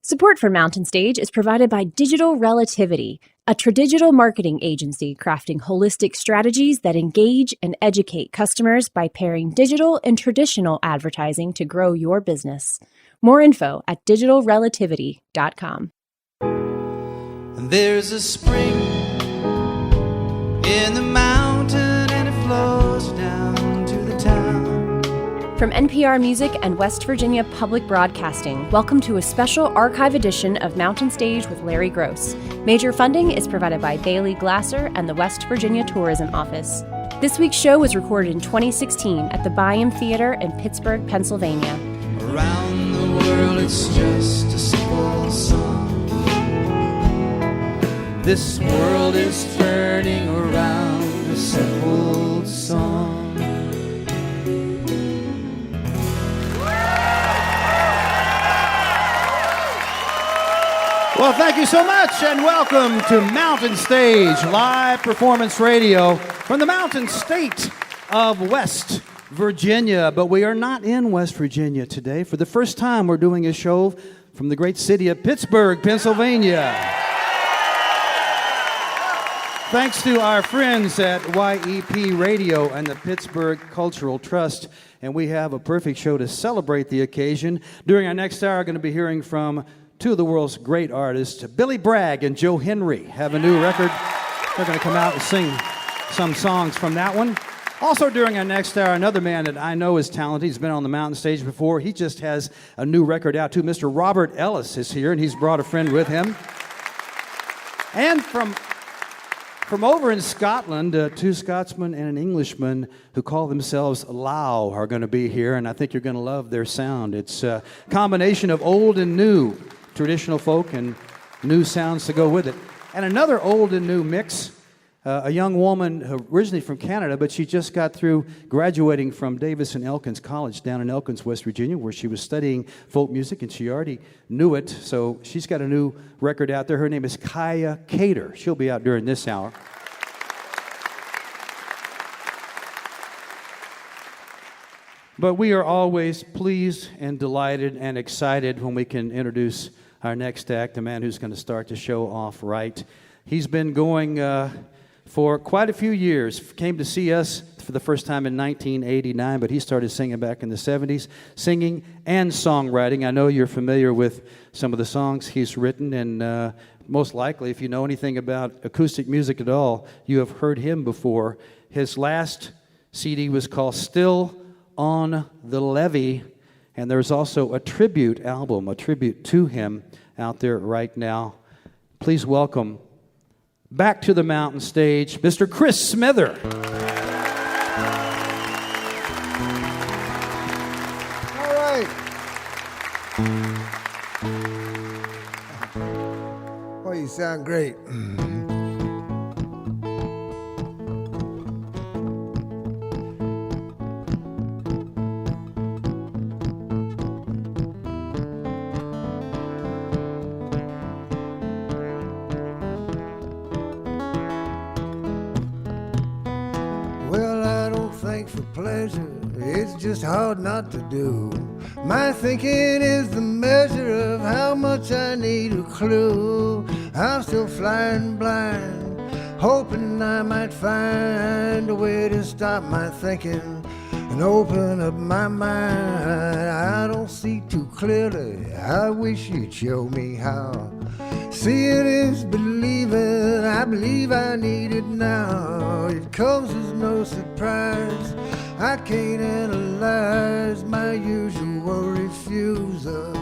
Support for Mountain Stage is provided by Digital Relativity, a tradigital marketing agency crafting holistic strategies that engage and educate customers by pairing digital and traditional advertising to grow your business. More info at digitalrelativity.com. There's a spring in the mountain and it flows down to the town. From NPR Music and West Virginia Public Broadcasting, welcome to a special archive edition of Mountain Stage with Larry Gross. Major funding is provided by Bailey Glasser and the West Virginia Tourism Office. This week's show was recorded in 2016 at the Byam Theater in Pittsburgh, Pennsylvania. Around the world it's just a simple song. This world is turning around a simple song. Well, thank you so much, and welcome to Mountain Stage, live performance radio from the Mountain State of West Virginia. But we are not in West Virginia today. For the first time, we're doing a show from the great city of Pittsburgh, Pennsylvania. Thanks to our friends at YEP Radio and the Pittsburgh Cultural Trust. And we have a perfect show to celebrate the occasion. During our next hour, we're going to be hearing from two of the world's great artists, Billy Bragg and Joe Henry, have a new record. They're going to come out and sing some songs from that one. Also during our next hour, another man that I know is talented. He's been on the Mountain Stage before. He just has a new record out too. Mr. Robert Ellis is here, and he's brought a friend with him. And from over in Scotland, two Scotsmen and an Englishman who call themselves Lao are going to be here, and I think you're going to love their sound. It's a combination of old and new, traditional folk and new sounds to go with it. And another old and new mix, a young woman originally from Canada, but she just got through graduating from Davis and Elkins College down in Elkins, West Virginia, where she was studying folk music, and she already knew it. So she's got a new record out there. Her name is Kaia Cater. She'll be out during this hour. But we are always pleased and delighted and excited when we can introduce our next act, the man who's going to start the show off right. He's been going for quite a few years. Came to see us for the first time in 1989, but he started singing back in the 70s, singing and songwriting. I know you're familiar with some of the songs he's written, and most likely, if you know anything about acoustic music at all, you have heard him before. His last CD was called Still on the Levee, and there's also a tribute album, a tribute to him out there right now. Please welcome back to the Mountain Stage, Mr. Chris Smither. All right. Oh, you sound great. It's just hard not to do. My thinking is the measure of how much I need a clue. I'm still flying blind, hoping I might find a way to stop my thinking and open up my mind. I don't see too clearly, I wish you'd show me how. Seeing is believing, I believe I need it now. It comes as no surprise, I can't analyze my usual refusal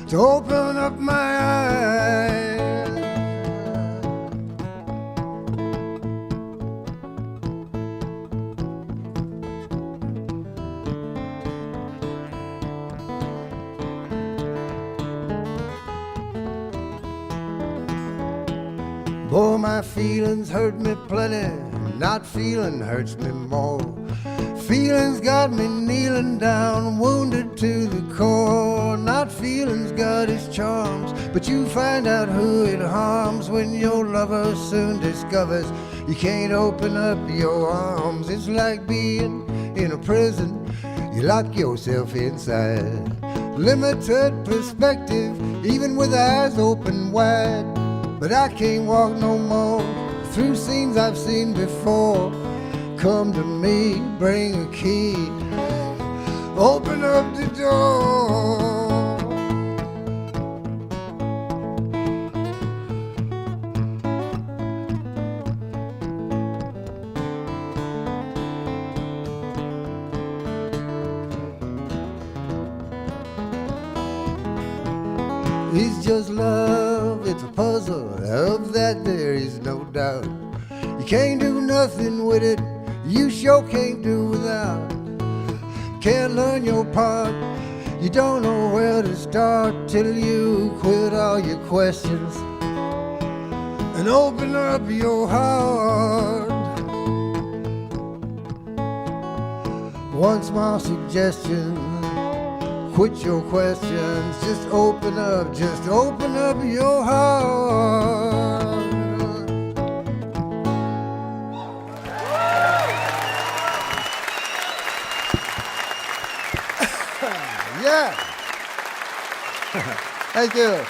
to open up my eyes. Boy, my feelings hurt me plenty, not feeling hurts me more. Feelings got me kneeling down, wounded to the core. Not feelings got its charms, but you find out who it harms when your lover soon discovers you can't open up your arms. It's like being in a prison, you lock yourself inside. limited perspective, even with eyes open wide. But I can't walk no more through scenes I've seen before. Come to me, bring a key, open up the door. It's just love, it's a puzzle, of that there is no doubt. You can't do nothing with it, you sure can't do without. Can't learn your part, you don't know where to start till you quit all your questions and open up your heart. One small suggestion, quit your questions, just open up your heart. Yeah. Thank you.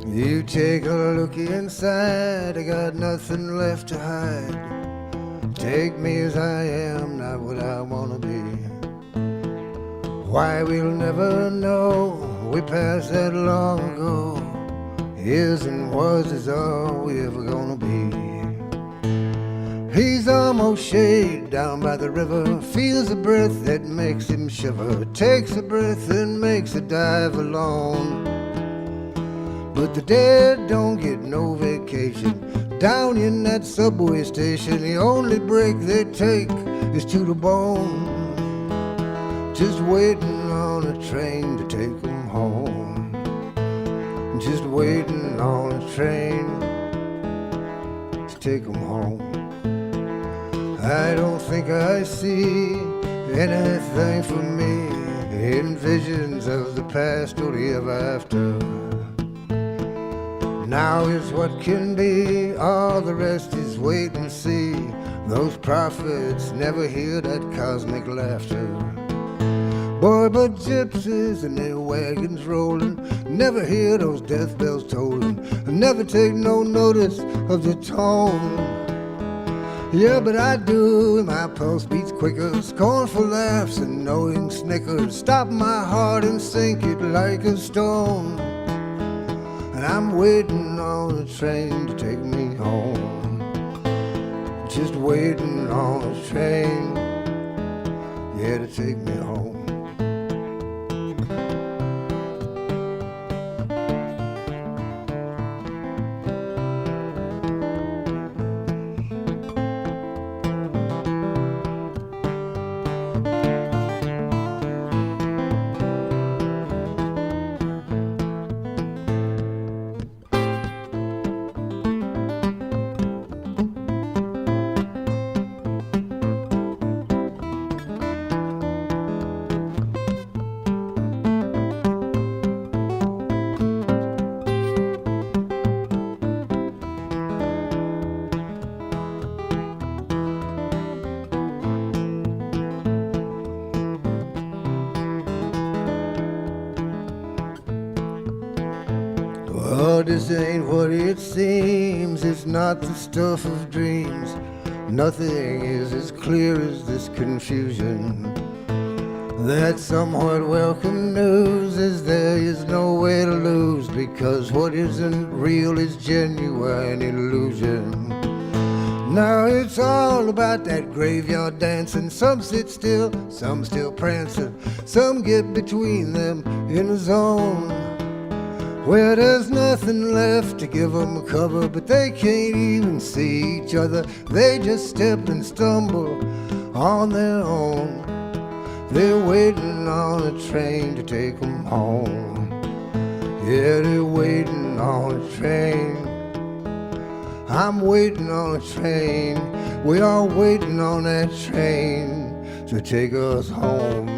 You take a look inside, I got nothing left to hide. Take me as I am, not what I wanna be. Why we'll never know, we passed that long ago. Is and was is all we ever gonna be. He's almost shaved down by the river, feels a breath that makes him shiver, takes a breath and makes a dive alone. But the dead don't get no vacation. Down in that subway station, the only break they take is to the bone. Just waiting on a train to take them home. Just waiting on a train to take them home. I don't think I see anything for me in visions of the past or the ever after. Now is what can be, all the rest is wait and see. Those prophets never hear that cosmic laughter. Boy, but gypsies and their wagons rolling, never hear those death bells tolling, never take no notice of the tone. Yeah, but I do, and my pulse beats quicker, scornful laughs and knowing snickers stop my heart and sink it like a stone. And I'm waiting on a train to take me home. Just waiting on a train, yeah, to take me home. Oh, this ain't what it seems, it's not the stuff of dreams. Nothing is as clear as this confusion. That somewhat welcome news is there is no way to lose, because what isn't real is genuine illusion. Now it's all about that graveyard dancing. Some sit still, some still prancing, some get between them in a zone where there's nothing left to give them cover, but they can't even see each other. They just step and stumble on their own. They're waiting on a train to take them home. Yeah, they're waiting on a train. I'm waiting on a train. We are waiting on that train to take us home.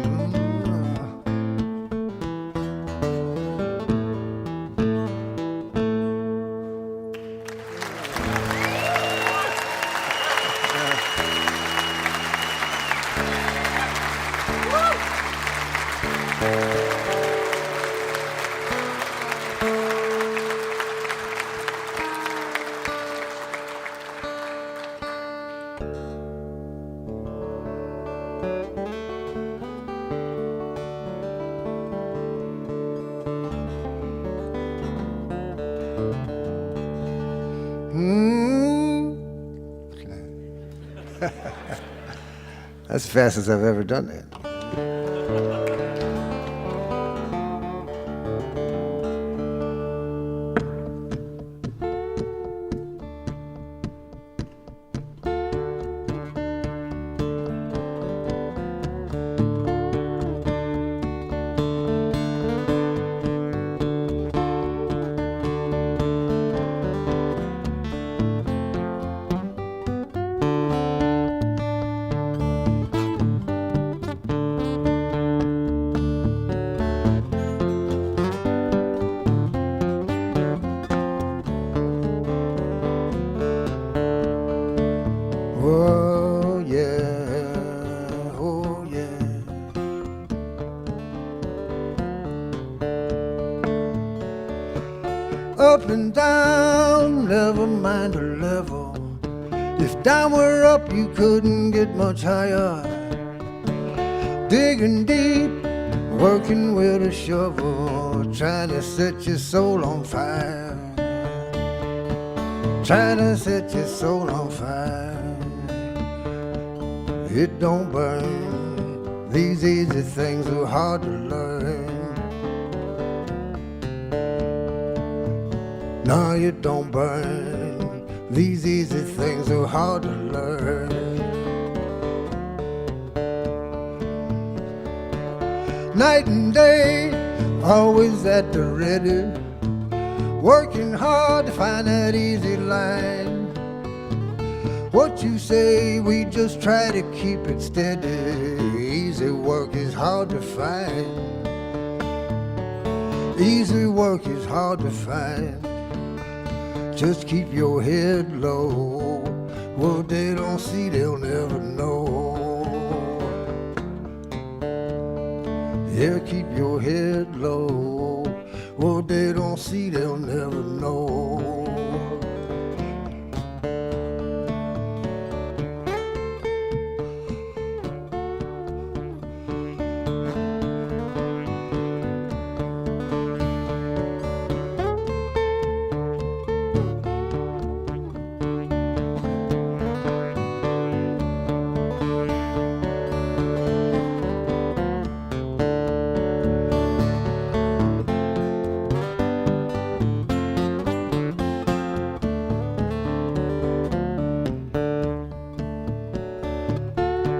That's the fastest I've ever done that. Oh yeah, oh yeah. Up and down, never mind the level. If down were up, you couldn't get much higher. Digging deep, working with a shovel, trying to set your soul on fire. Trying to set your soul on fire. It don't burn. These easy things are hard to learn. No, it don't burn. These easy things are hard to learn. Night and day, always at the ready, working hard to find that easy line. What you say, we just try to keep it steady. Easy work is hard to find. Easy work is hard to find. Just keep your head low. What they don't see, they'll never know. Yeah, keep your head low. What they don't see, they'll never know.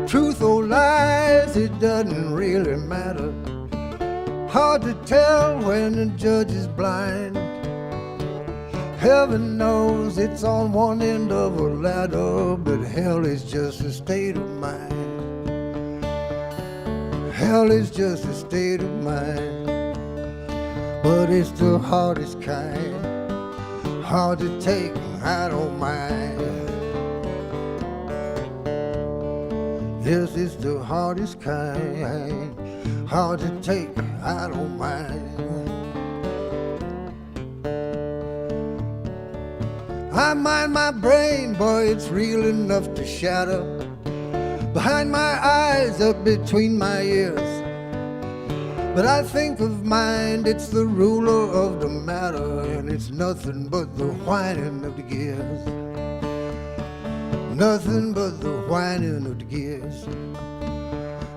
Truth or lies, it doesn't really matter. Hard to tell when the judge is blind. Heaven knows it's on one end of a ladder, but hell is just a state of mind. Hell is just a state of mind. But it's the hardest kind. Hard to take, I don't mind. Yes, it's the hardest kind. Hard to take, I don't mind. I mind my brain, boy, it's real enough to shatter. Behind my eyes, up between my ears. But I think of mind, it's the ruler of the matter, and it's nothing but the whining of the gears. Nothing but the whining of the gears.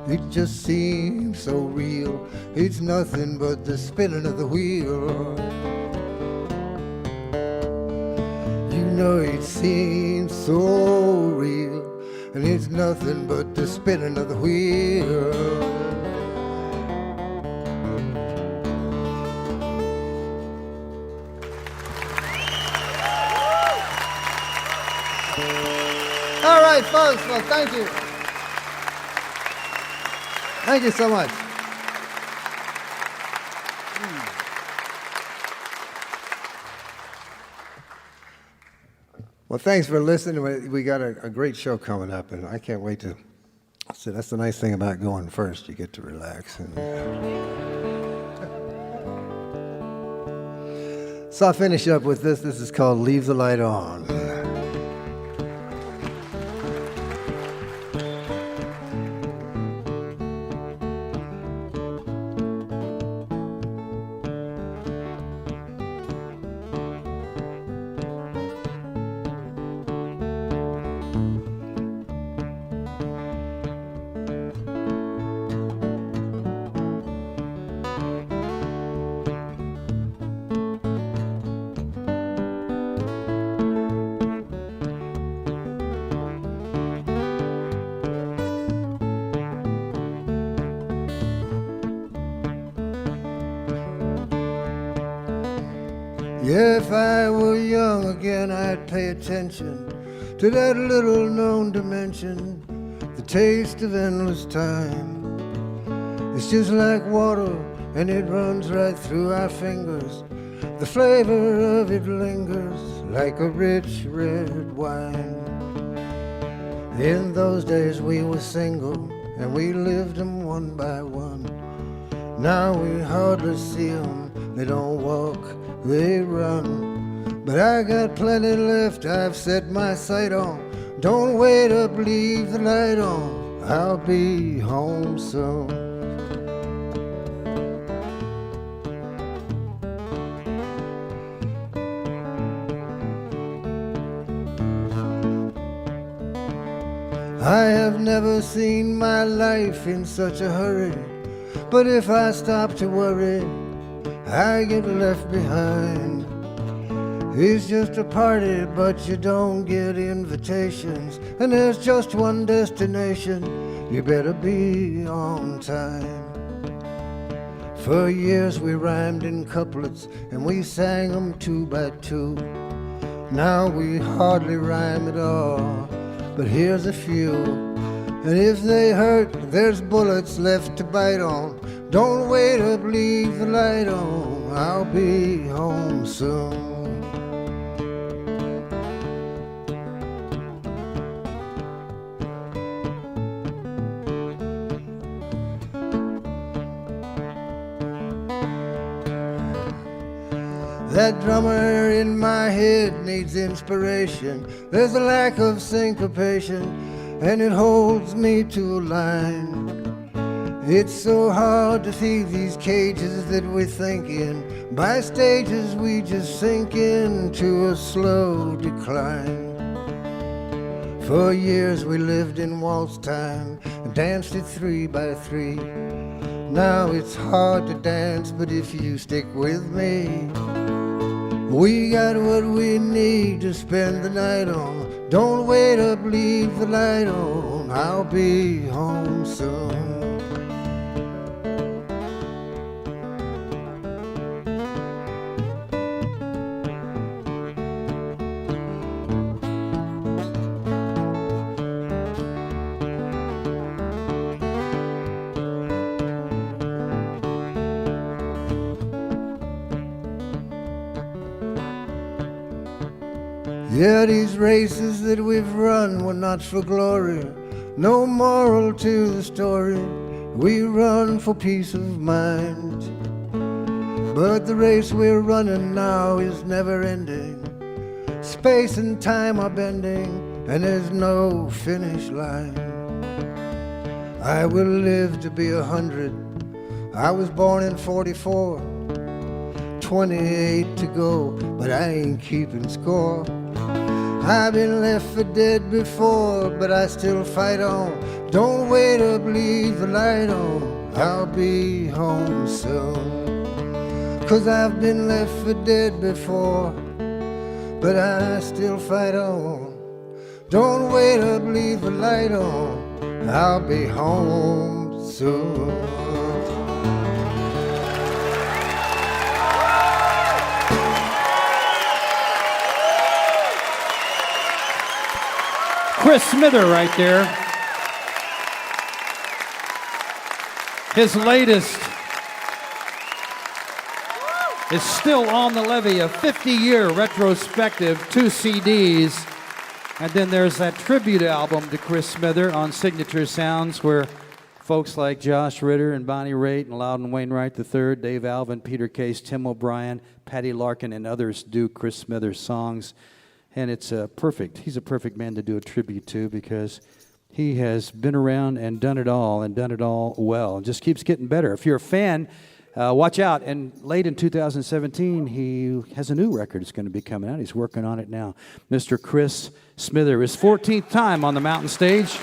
It just seems so real. It's nothing but the spinning of the wheel. You know it seems so real, and it's nothing but the spinning of the wheel. All right, folks. Well, thank you. Thank you so much. Well, thanks for listening. We got a great show coming up, and I can't wait to. So that's the nice thing about going first. You get to relax. So I'll finish up with this. This is called Leave the Light On. Yeah, if I were young again, I'd pay attention to that little known dimension, the taste of endless time. It's just like water, and it runs right through our fingers. The flavor of it lingers like a rich red wine. In those days we were single, and we lived them one by one. Now we hardly see them, they don't walk, they run. But I got plenty left I've set my sight on. Don't wait up, leave the light on, I'll be home soon. I have never seen my life in such a hurry, but if I stop to worry, I get left behind. It's just a party, but you don't get invitations, and there's just one destination, you better be on time. For years we rhymed in couplets, and we sang them 2 by 2. Now we hardly rhyme at all, but here's a few. And if they hurt, there's bullets left to bite on. Don't wait up, leave the light on, I'll be home soon. That drummer in my head needs inspiration. There's a lack of syncopation, and it holds me to a line. It's so hard to see these cages that we think in. By stages we just sink into a slow decline. For years we lived in waltz time, danced it 3 by 3. Now it's hard to dance, but if you stick with me, we got what we need to spend the night on. Don't wait up, leave the light on, I'll be home soon. Yeah, these races that we've run were not for glory, no moral to the story. We run for peace of mind. But the race we're running now is never ending. Space and time are bending, and there's no finish line. I will live to be 100. I was born in 44, 28 to go, but I ain't keeping score. I've been left for dead before, but I still fight on. Don't wait up, leave the light on, I'll be home soon. 'Cause I've been left for dead before, but I still fight on. Don't wait up, leave the light on, I'll be home soon. Chris Smither right there. His latest is still on the levee, a 50-year retrospective, 2 CDs. And then there's that tribute album to Chris Smither on Signature Sounds, where folks like Josh Ritter and Bonnie Raitt and Loudon Wainwright III, Dave Alvin, Peter Case, Tim O'Brien, Patty Larkin, and others do Chris Smither songs. And it's perfect. He's a perfect man to do a tribute to because he has been around and done it all well, and just keeps getting better. If you're a fan, watch out. And late in 2017, he has a new record that's going to be coming out. He's working on it now. Mr. Chris Smither, his 14th time on the mountain stage.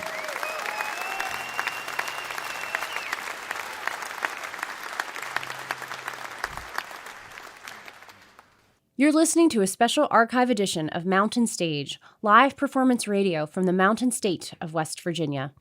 You're listening to a special archive edition of Mountain Stage, live performance radio from the Mountain State of West Virginia.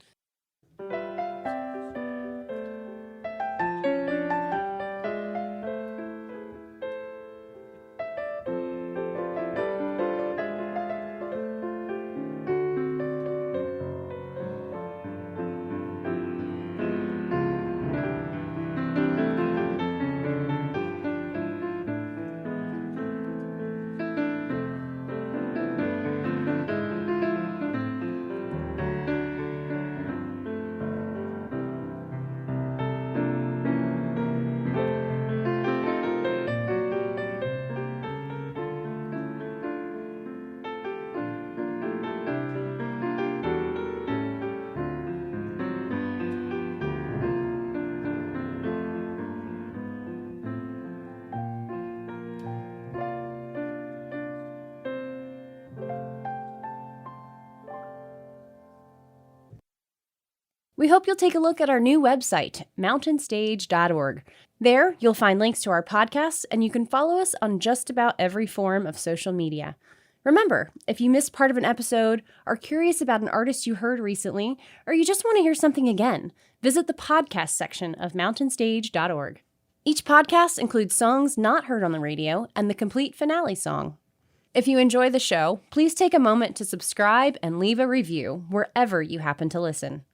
We hope you'll take a look at our new website, mountainstage.org. There, you'll find links to our podcasts, and you can follow us on just about every form of social media. Remember, if you missed part of an episode, are curious about an artist you heard recently, or you just want to hear something again, visit the podcast section of mountainstage.org. Each podcast includes songs not heard on the radio and the complete finale song. If you enjoy the show, please take a moment to subscribe and leave a review wherever you happen to listen.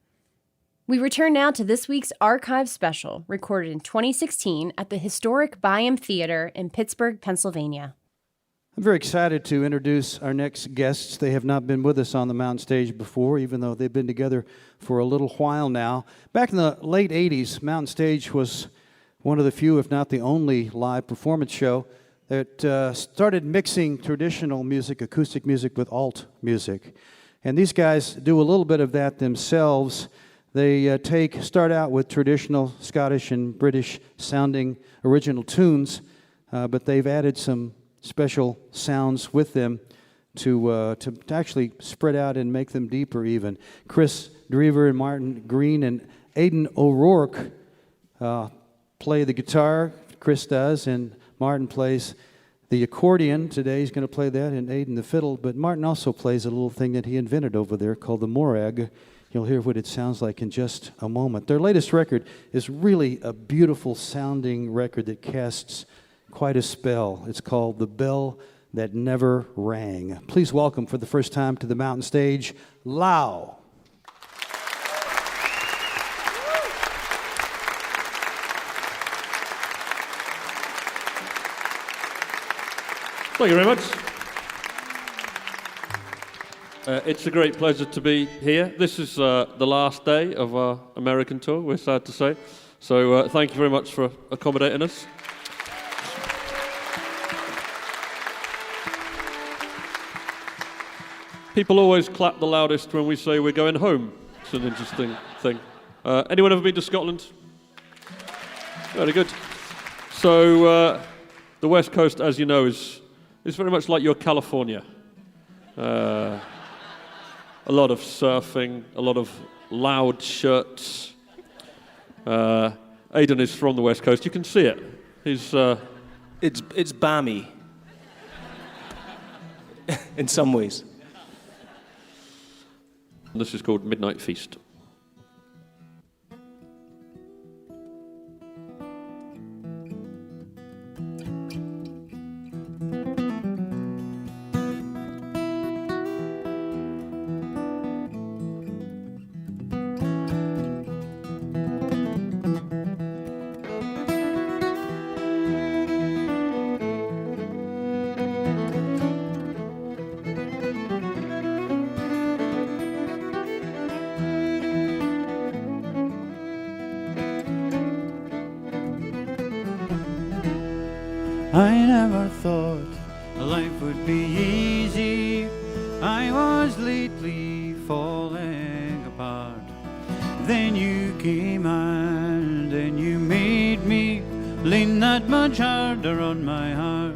We return now to this week's archive special, recorded in 2016 at the historic Byam Theater in Pittsburgh, Pennsylvania. I'm very excited to introduce our next guests. They have not been with us on the mountain stage before, even though they've been together for a little while now. Back in the late 80s, Mountain Stage was one of the few, if not the only, live performance show that started mixing traditional music, acoustic music, with alt music. And these guys do a little bit of that themselves. They start out with traditional Scottish and British sounding original tunes, but they've added some special sounds with them to actually spread out and make them deeper even. Chris Drever and Martin Green and Aidan O'Rourke play the guitar, Chris does, and Martin plays the accordion. Today he's going to play that, and Aidan the fiddle, but Martin also plays a little thing that he invented over there called the morag. You'll hear what it sounds like in just a moment. Their latest record is really a beautiful sounding record that casts quite a spell. It's called The Bell That Never Rang. Please welcome for the first time to the mountain stage, Lau. Thank you very much. It's a great pleasure to be here. This is the last day of our American tour, we're sad to say. So thank you very much for accommodating us. People always clap the loudest when we say we're going home. It's an interesting thing. Anyone ever been to Scotland? Very good. So the West Coast, as you know, is very much like your California. A lot of surfing, a lot of loud shirts. Aidan is from the West Coast. You can see it. He's It's balmy. In some ways. This is called Midnight Feast. I never thought life would be easy. I was lately falling apart. Then you came and then you made me lean that much harder on my heart.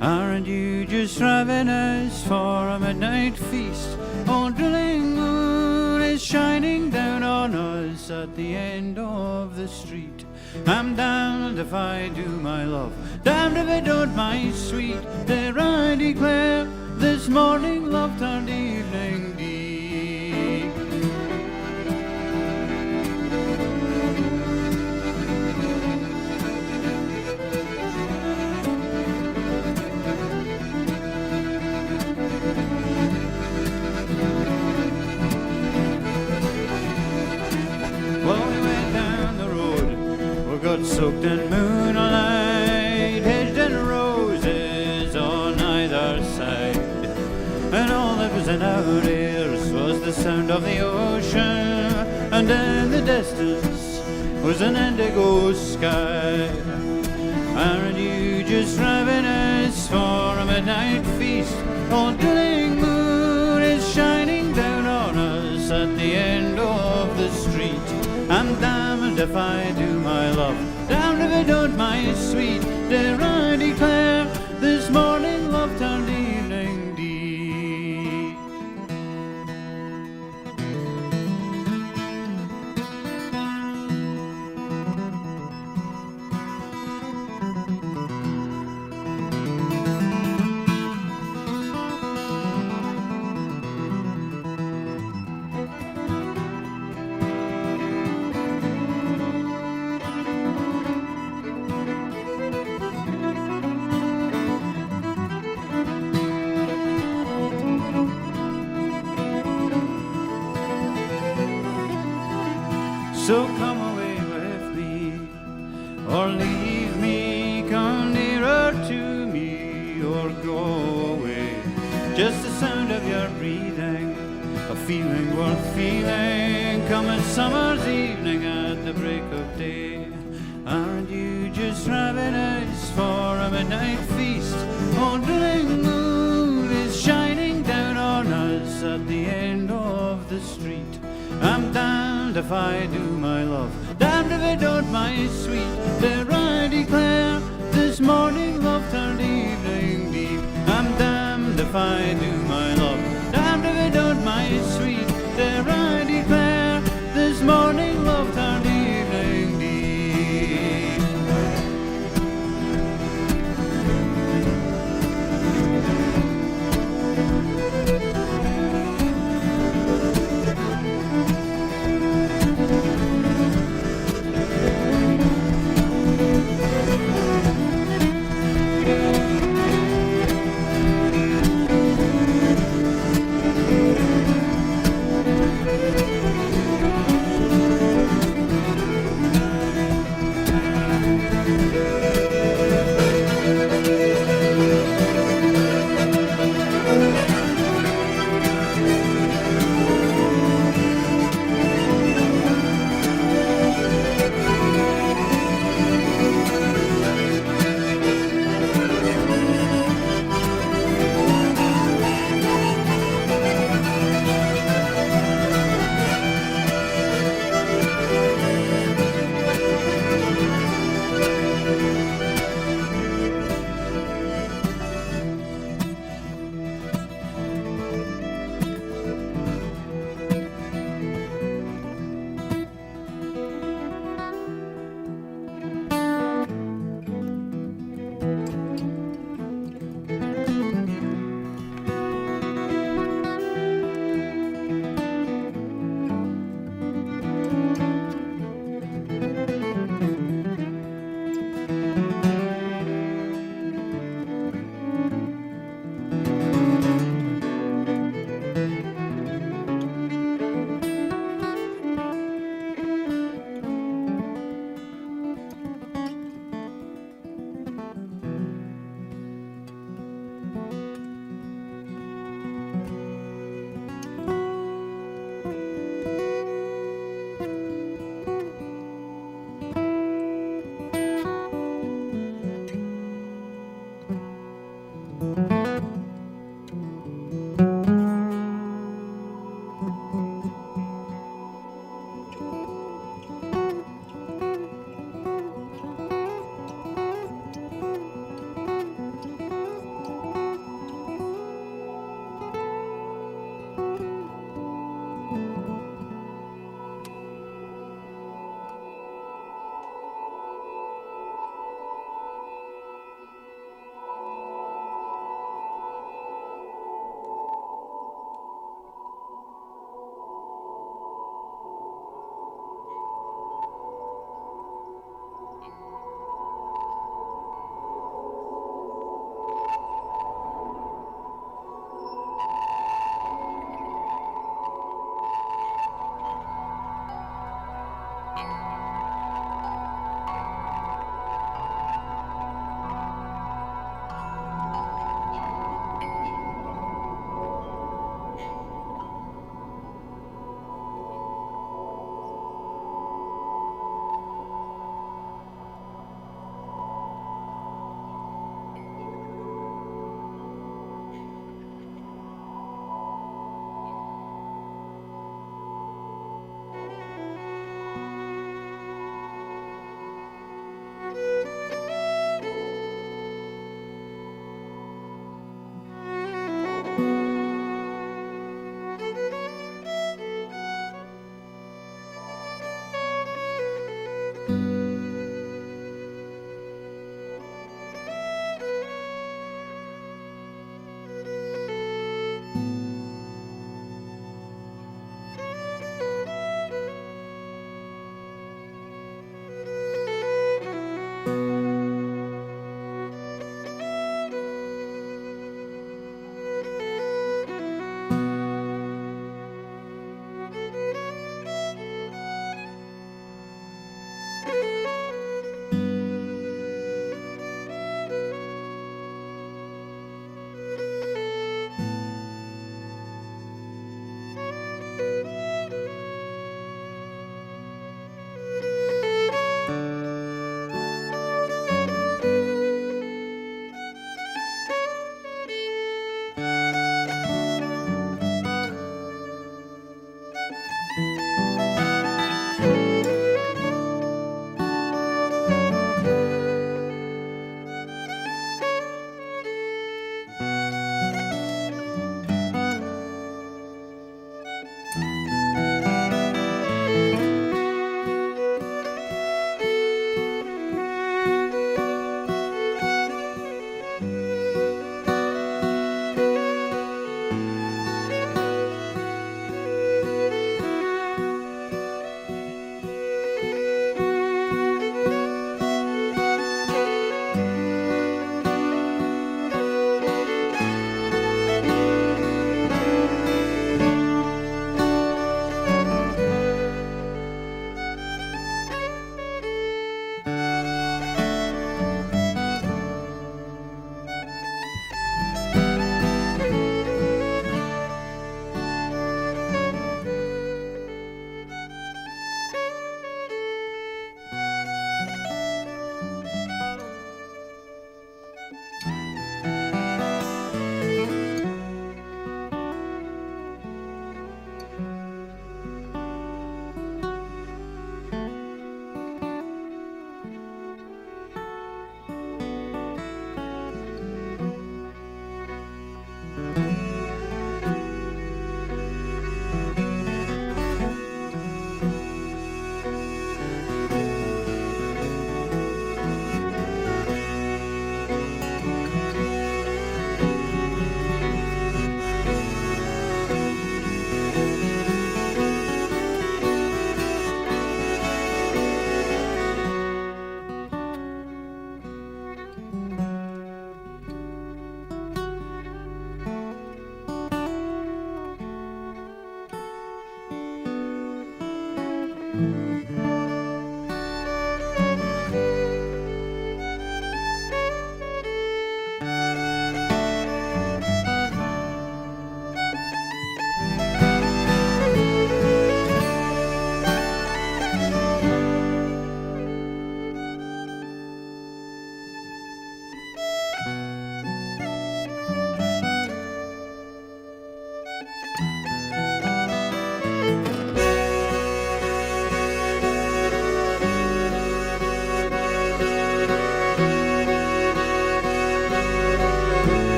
Aren't you just ravenous for a midnight feast? Old drilling moon is shining down on us at the end of the street. I'm damned if I do, my love, damned if I don't, my sweet. There I declare, this morning love turned evening deep. Got soaked in moonlight, hedged in roses on either side, and all that was in our ears was the sound of the ocean, and in the distance was an indigo sky. Aren't you just ravenous for a midnight feast? Old drilling moon is shining down on us at the end of the street. I'm damned if I do, my love, damned if I don't, my sweet. Dare I declare, this morning love turned evening deep. So come away with me, or leave me, come nearer to me, or go away. Just the sound of your breathing, a feeling worth feeling, come a summer's evening at the break of day. Aren't you just ravenous for a midnight feast? Old drilling moon is shining down on us at the end of the street. I'm damned if I do, my love, damned if I don't, my sweet. Dare I declare, this morning love turned evening deep. I'm damned if I do, my love, damned if I don't, my sweet. Dare I declare, this morning love turned evening deep.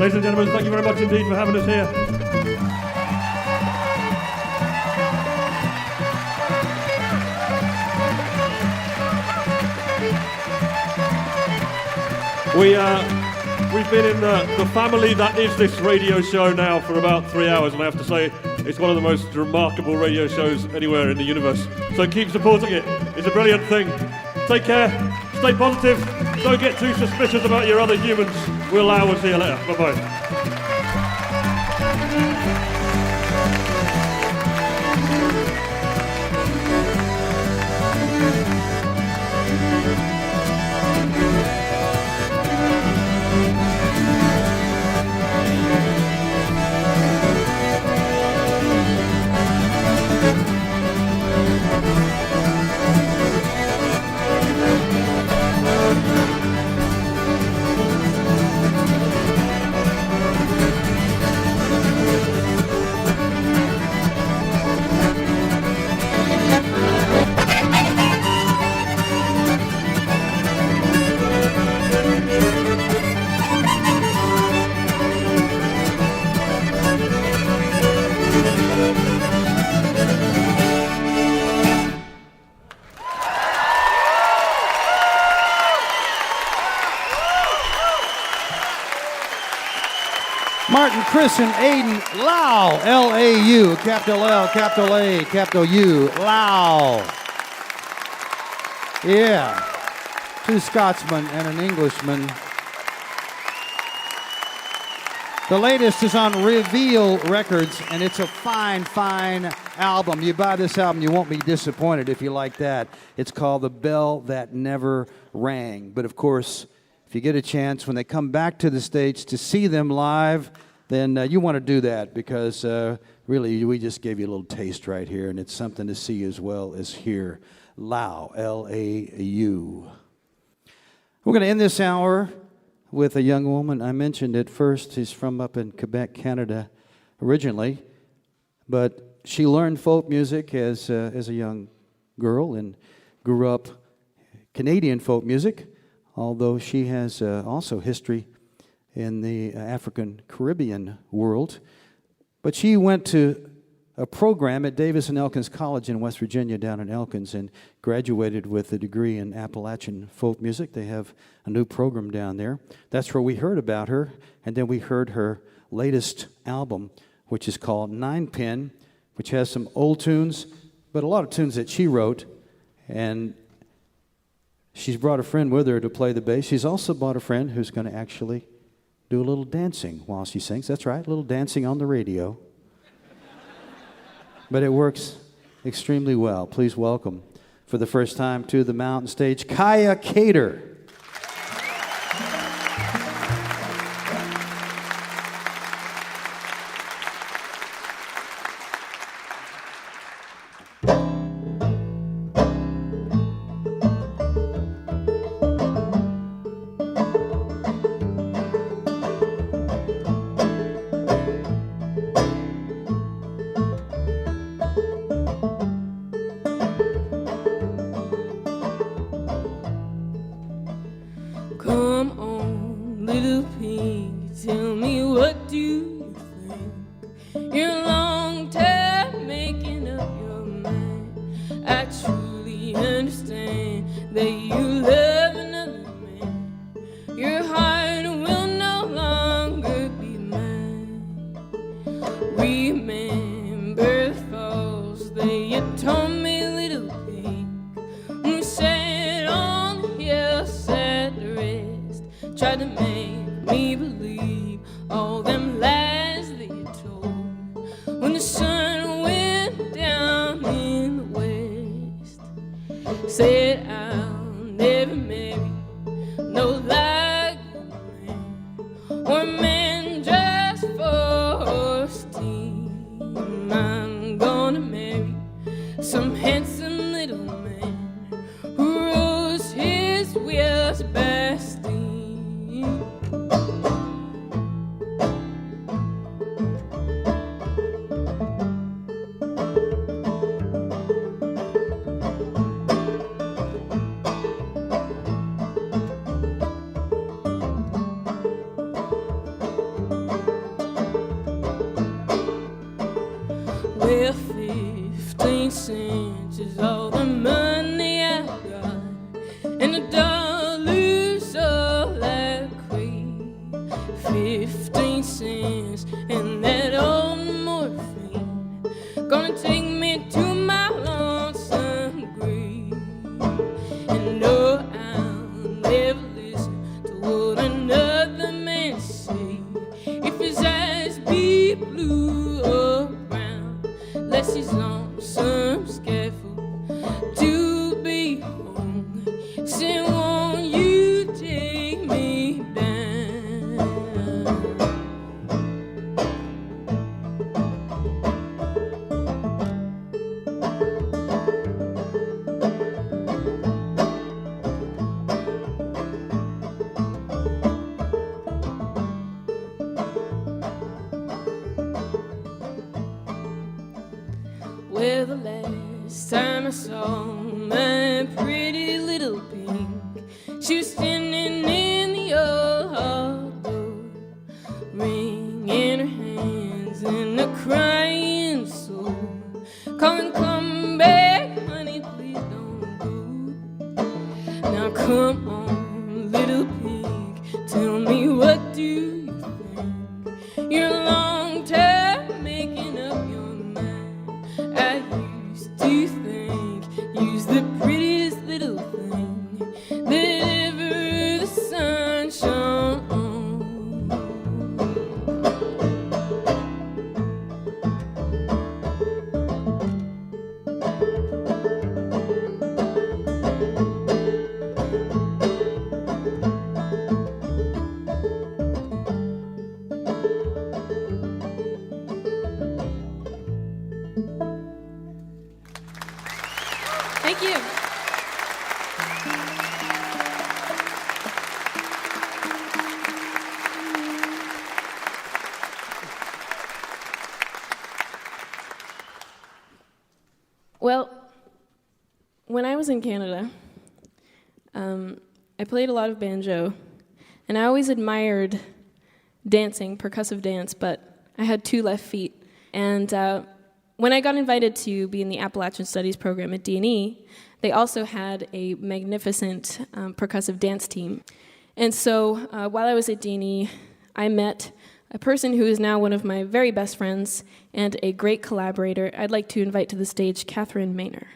Ladies and gentlemen, thank you very much indeed for having us here. We've been in the family that is this radio show now for about 3 hours, and I have to say it's one of the most remarkable radio shows anywhere in the universe. So keep supporting it. It's a brilliant thing. Take care, stay positive, don't get too suspicious about your other humans. We'll see you later. Bye-bye. Martin, Chris, and Aiden Lau, L-A-U, capital L, capital A, capital U, Lau. Yeah, 2 Scotsmen and an Englishman. The latest is on Reveal Records, and it's a fine, fine album. You buy this album, you won't be disappointed if you like that. It's called The Bell That Never Rang. But of course, if you get a chance when they come back to the States to see them live, then you want to do that because really we just gave you a little taste right here, and it's something to see as well as hear. Lau, L-A-U. We're going to end this hour with a young woman. I mentioned at first she's from up in Quebec, Canada originally, but she learned folk music as a young girl and grew up Canadian folk music, although she has also history in the African Caribbean world. But she went to a program at Davis and Elkins College in West Virginia down in Elkins and graduated with a degree in Appalachian folk music. They have a new program down there. That's where we heard about her, and then we heard her latest album, which is called Nine Pin, which has some old tunes, but a lot of tunes that she wrote, and she's brought a friend with her to play the bass. She's also brought a friend who's going to actually do a little dancing while she sings. That's right, a little dancing on the radio. But it works extremely well. Please welcome, for the first time to the mountain stage, Kaia Cater. cents is all the money I got, and $1's all I crave. 15 cents and that old morphine gonna take me to my lonesome grave. And no, I'll never listen to what another man say. If his eyes be blue or brown, less he's on some scaffold to be hung. Say, won't you take me down? Well, the last time I saw my pretty little pink, she was standing in the old hall door, ring in her hands and a crying soul, calling, come back, honey, please don't go. Now come on, little pink, tell me, what do you think? You're a long time making up your mind. I used to think you's the prettiest little thing that ever the sun shone on. Thank you. Well, when I was in Canada, I played a lot of banjo, and I always admired dancing, percussive dance, but I had 2 left feet. And when I got invited to be in the Appalachian Studies program at D&E, they also had a magnificent percussive dance team. And so while I was at D&E, I met a person who is now one of my very best friends and a great collaborator. I'd like to invite to the stage Catherine Maynor.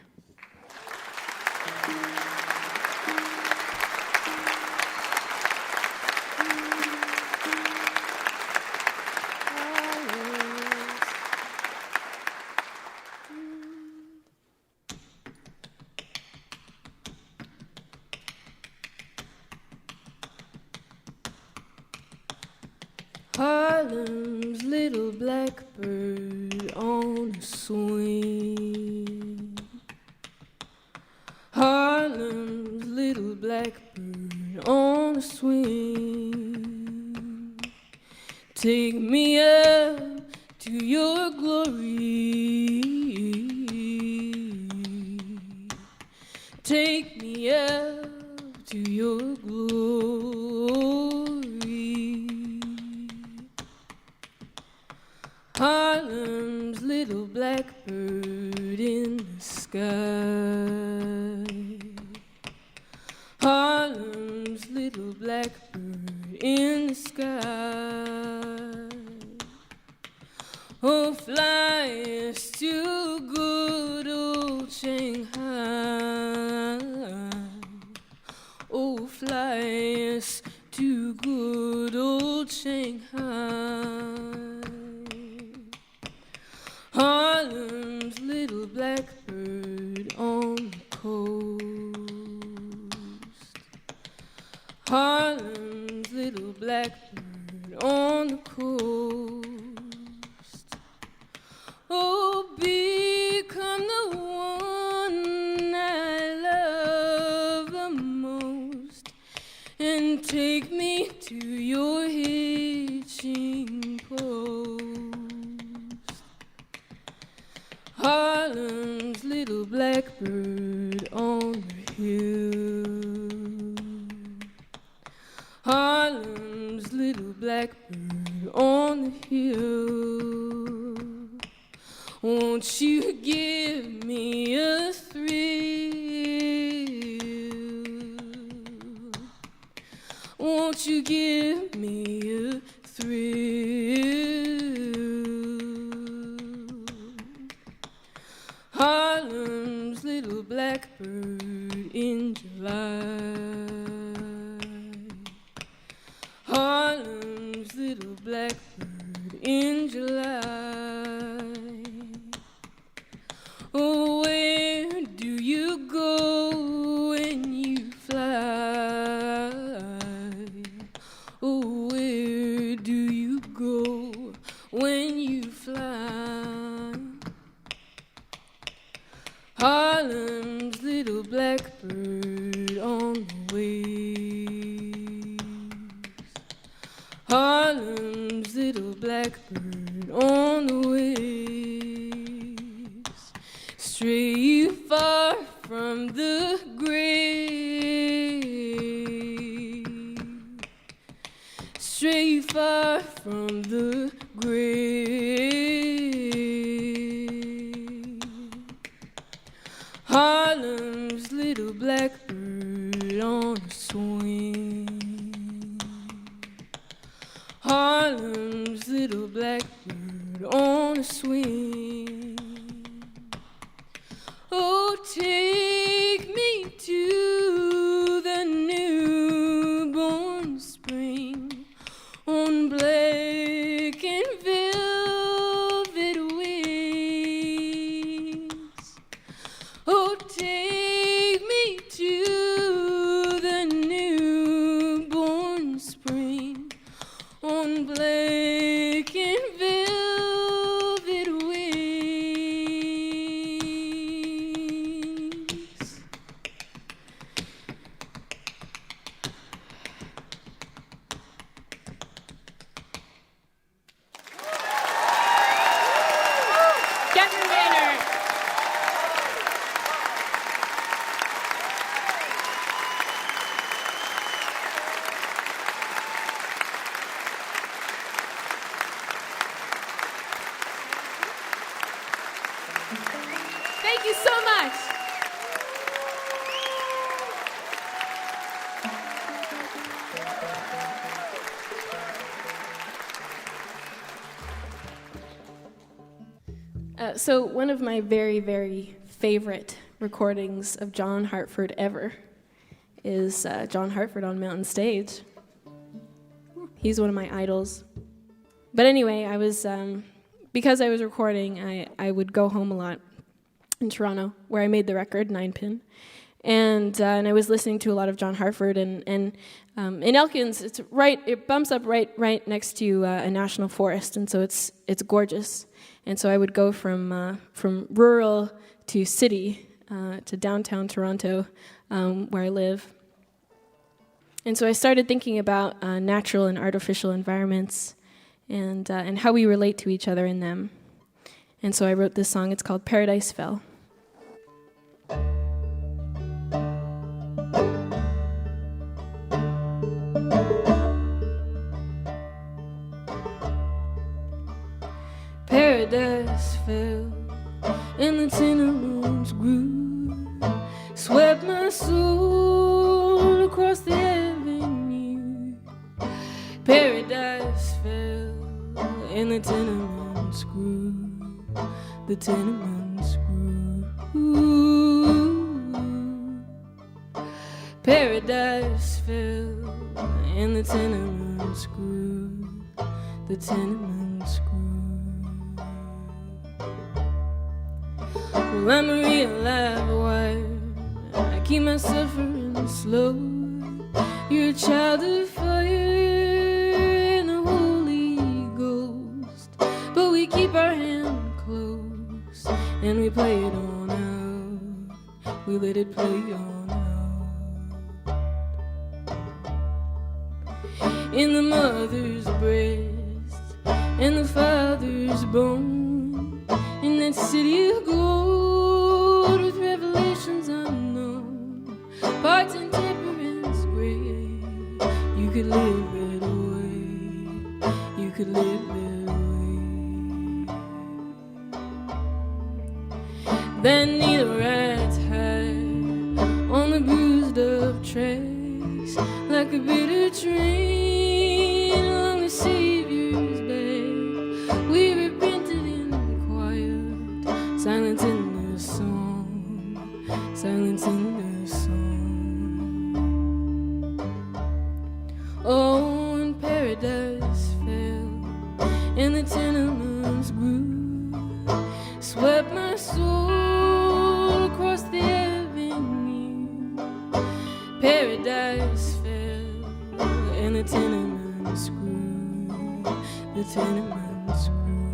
Harlem's little blackbird on a swing. Harlem's little blackbird on a swing. Take me up to your glory. Take me up to your glory. Harlem's little blackbird in the sky. Harlem's little blackbird in the sky. Oh, fly us to good old Shanghai. Oh, fly us to good old Shanghai. Harlem's little blackbird on the coast. Harlem's little blackbird on the coast. Oh, become the one I love the most, and take me to your hitching post. Harlem's little blackbird on the hill. Harlem's little blackbird on the hill. Won't you give me a thrill? Won't you give me a thrill? Harlem's little blackbird in July. Harlem's little blackbird in July. Oh, where do you go when you fly? Oh, where do you go when you fly? Harlem's little blackbird on the waves. Harlem's little blackbird on the waves. Stray far from the grave. Stray far from the grave. Harlem's little blackbird on a swing. Harlem's little blackbird on a swing. Oh, take me to the newborn spring on black and velvet wings. Oh, take me to the newborn spring on black and velvet wings. Catherine Maynard. Thank you so much. So one of my very, very favorite recordings of John Hartford ever is John Hartford on Mountain Stage. He's one of my idols. But anyway, I was because I was recording, I would go home a lot in Toronto, where I made the record, 9-pin. And I was listening to a lot of John Hartford, and in Elkins, it bumps up right next to a national forest, and so it's gorgeous. And so I would go from rural to city, to downtown Toronto, where I live. And so I started thinking about natural and artificial environments, and how we relate to each other in them. And so I wrote this song. It's called Paradise Fell. Paradise fell and the tenements grew, swept my soul across the avenue. Paradise fell and the tenements grew, the tenements grew. Paradise fell and the tenements grew, the tenements grew. Well, I'm a real live wire, I keep my suffering slow. You're a child of fire and the Holy Ghost, but we keep our hand close and we play it on out. We let it play on out. In the mother's breast and the father's bone, in that city of gold with revelations unknown, parts and temperance gray. You could live it away, you could live it away. that neither rat's hide on the bruised up tracks, like a bitter train along the Savior's back. We repented in quiet, silence in the song, silence in the song. Oh, and paradise fell, and the tenements grew, swept my soul across the avenue. Paradise fell, and the tenements grew, the tenements grew.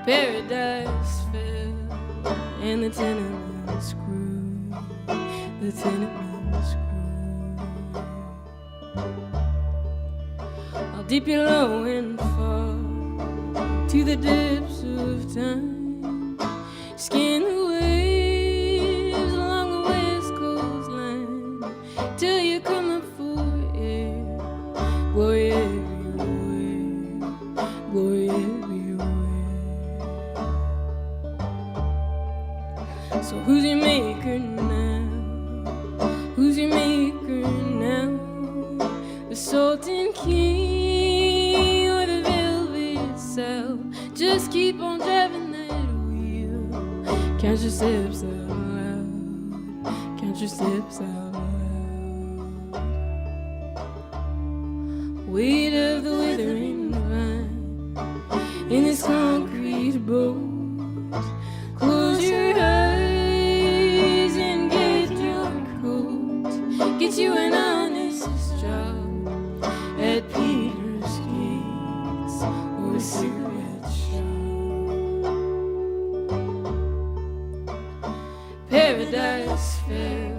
Paradise fell, and the tenements grew, the tenements grew. I'll dip you low and far to the depths of time, skin the waves along the west coastline, till you come up for air. Glory everywhere, glory everywhere. So who's your maker now? Who's your maker now? The Sultan King or the velvet cell? Just keep on driving that wheel. Count your steps out loud. Count your steps out loud. Weight of the withering vine in this concrete boat. Close your eyes and get your coat. Get you an honest job at Peter's Gates or a cigarette shop. Paradise fell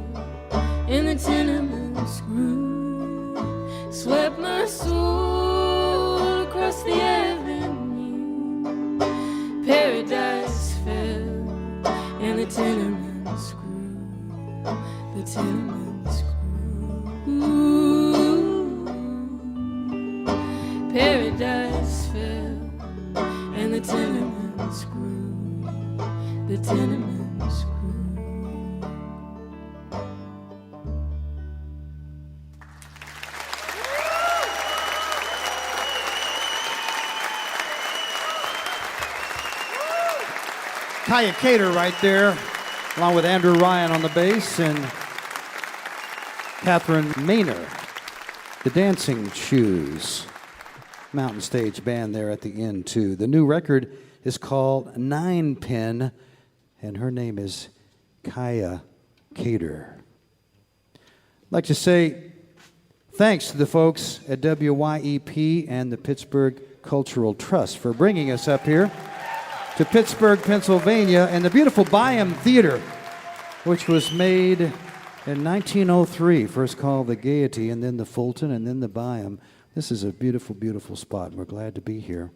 and the tenements grew, swept my soul across the avenue. Paradise fell and the tenements grew, the tenements grew. Paradise fell and the tenements grew, the tenements grew. Kaia Cater right there, along with Andrew Ryan on the bass and Catherine Maynor, the Dancing Shoes. Mountain Stage Band there at the end, too. The new record is called Nine Pin, and her name is Kaia Cater. I'd like to say thanks to the folks at WYEP and the Pittsburgh Cultural Trust for bringing us up here to Pittsburgh, Pennsylvania, and the beautiful Byam Theater, which was made in 1903, first called the Gaiety, and then the Fulton, and then the Byam. This is a beautiful, beautiful spot, and we're glad to be here.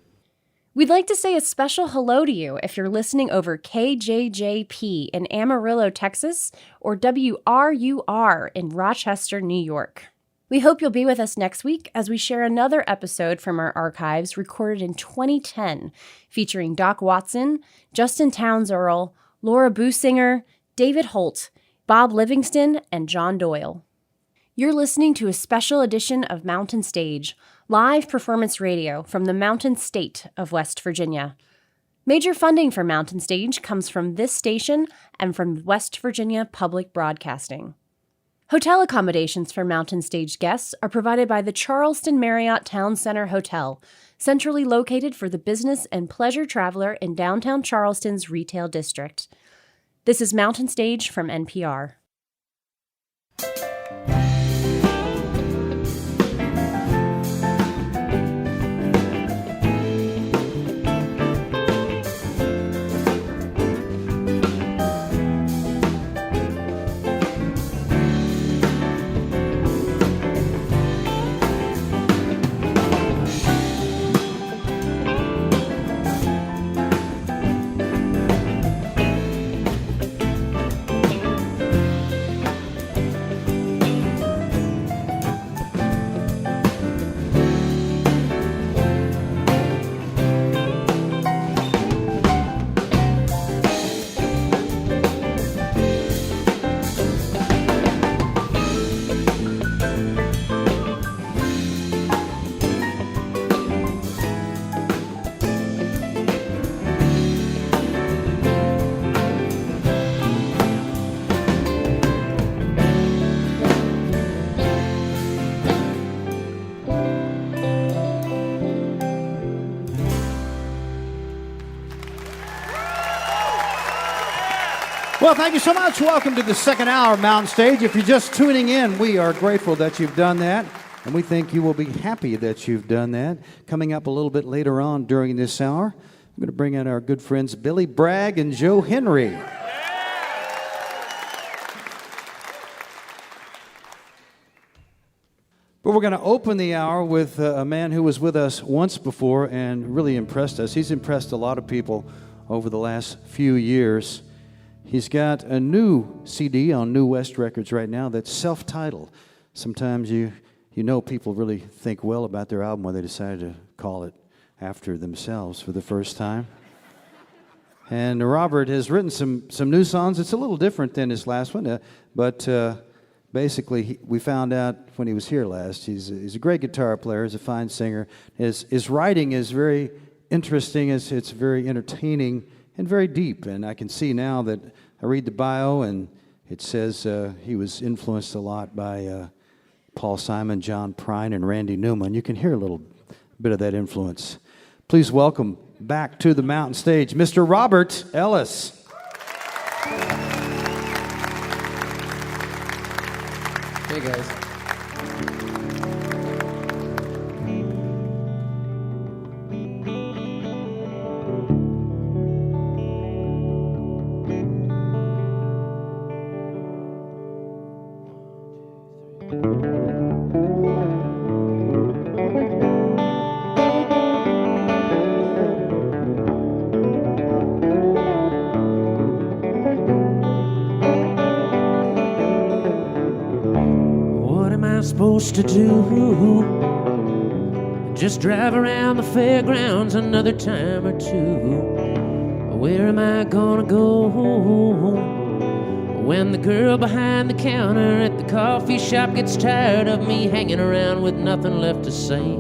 We'd like to say a special hello to you if you're listening over KJJP in Amarillo, Texas, or WRUR in Rochester, New York. We hope you'll be with us next week as we share another episode from our archives recorded in 2010, featuring Doc Watson, Justin Townes Earl, Laura Businger, David Holt, Bob Livingston, and John Doyle. You're listening to a special edition of Mountain Stage, live performance radio from the Mountain State of West Virginia. Major funding for Mountain Stage comes from this station and from West Virginia Public Broadcasting. Hotel accommodations for Mountain Stage guests are provided by the Charleston Marriott Town Center Hotel, centrally located for the business and pleasure traveler in downtown Charleston's retail district. This is Mountain Stage from NPR. Well, thank you so much. Welcome to the second hour of Mountain Stage. If you're just tuning in, we are grateful that you've done that, and we think you will be happy that you've done that. Coming up a little bit later on during this hour, I'm going to bring in our good friends Billy Bragg and Joe Henry. But we're going to open the hour with a man who was with us once before and really impressed us. He's impressed a lot of people over the last few years. He's got a new CD on New West Records right now that's self-titled. Sometimes you know people really think well about their album when they decide to call it after themselves for the first time. And Robert has written some new songs. It's a little different than his last one, but basically we found out when he was here last, he's a great guitar player, he's a fine singer. His writing is very interesting, it's very entertaining, and very deep, and I can see now that I read the bio, and it says he was influenced a lot by Paul Simon, John Prine, and Randy Newman. You can hear a little bit of that influence. Please welcome back to the Mountain Stage, Mr. Robert Ellis. Hey, guys. Supposed to do just drive around the fairgrounds another time or two. Where am I gonna go when the girl behind the counter at the coffee shop gets tired of me hanging around with nothing left to say,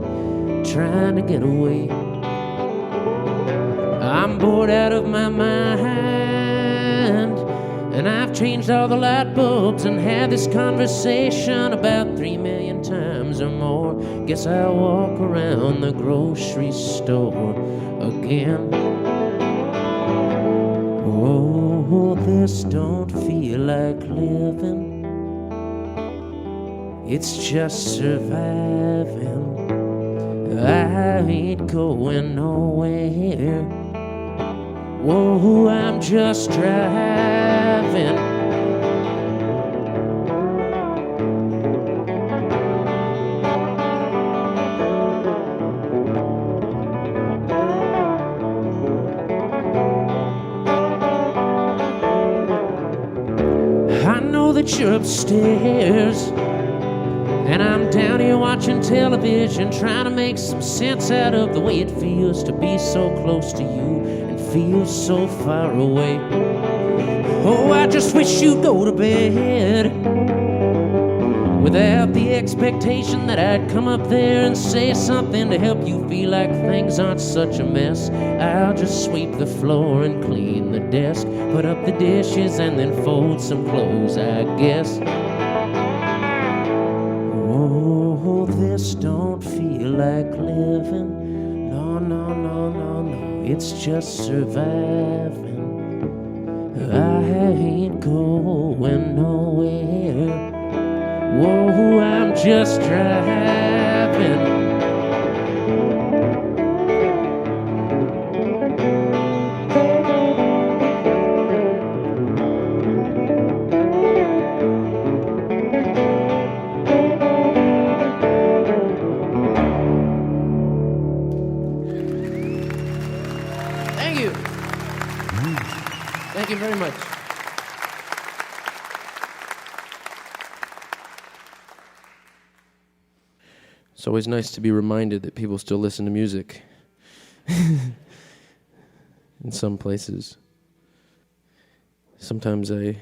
trying to get away? I'm bored out of my mind, and I've changed all the light bulbs and had this conversation about 3 million times or more. Guess I'll walk around the grocery store again. Oh, this don't feel like living. It's just surviving. I ain't going nowhere. Whoa, I'm just driving. I know that you're upstairs, and I'm down here watching television, trying to make some sense out of the way it feels to be so close to you and feel so far away. Oh, I just wish you'd go to bed without the expectation that I'd come up there and say something to help you feel like things aren't such a mess. I'll just sweep the floor and clean the desk, put up the dishes and then fold some clothes, I guess. Oh, this don't feel like living. No, no, no, no, no. It's just surviving. I ain't going nowhere. Whoa, I'm just driving. Thank you. Thank you very much. It's always nice to be reminded that people still listen to music in some places. Sometimes I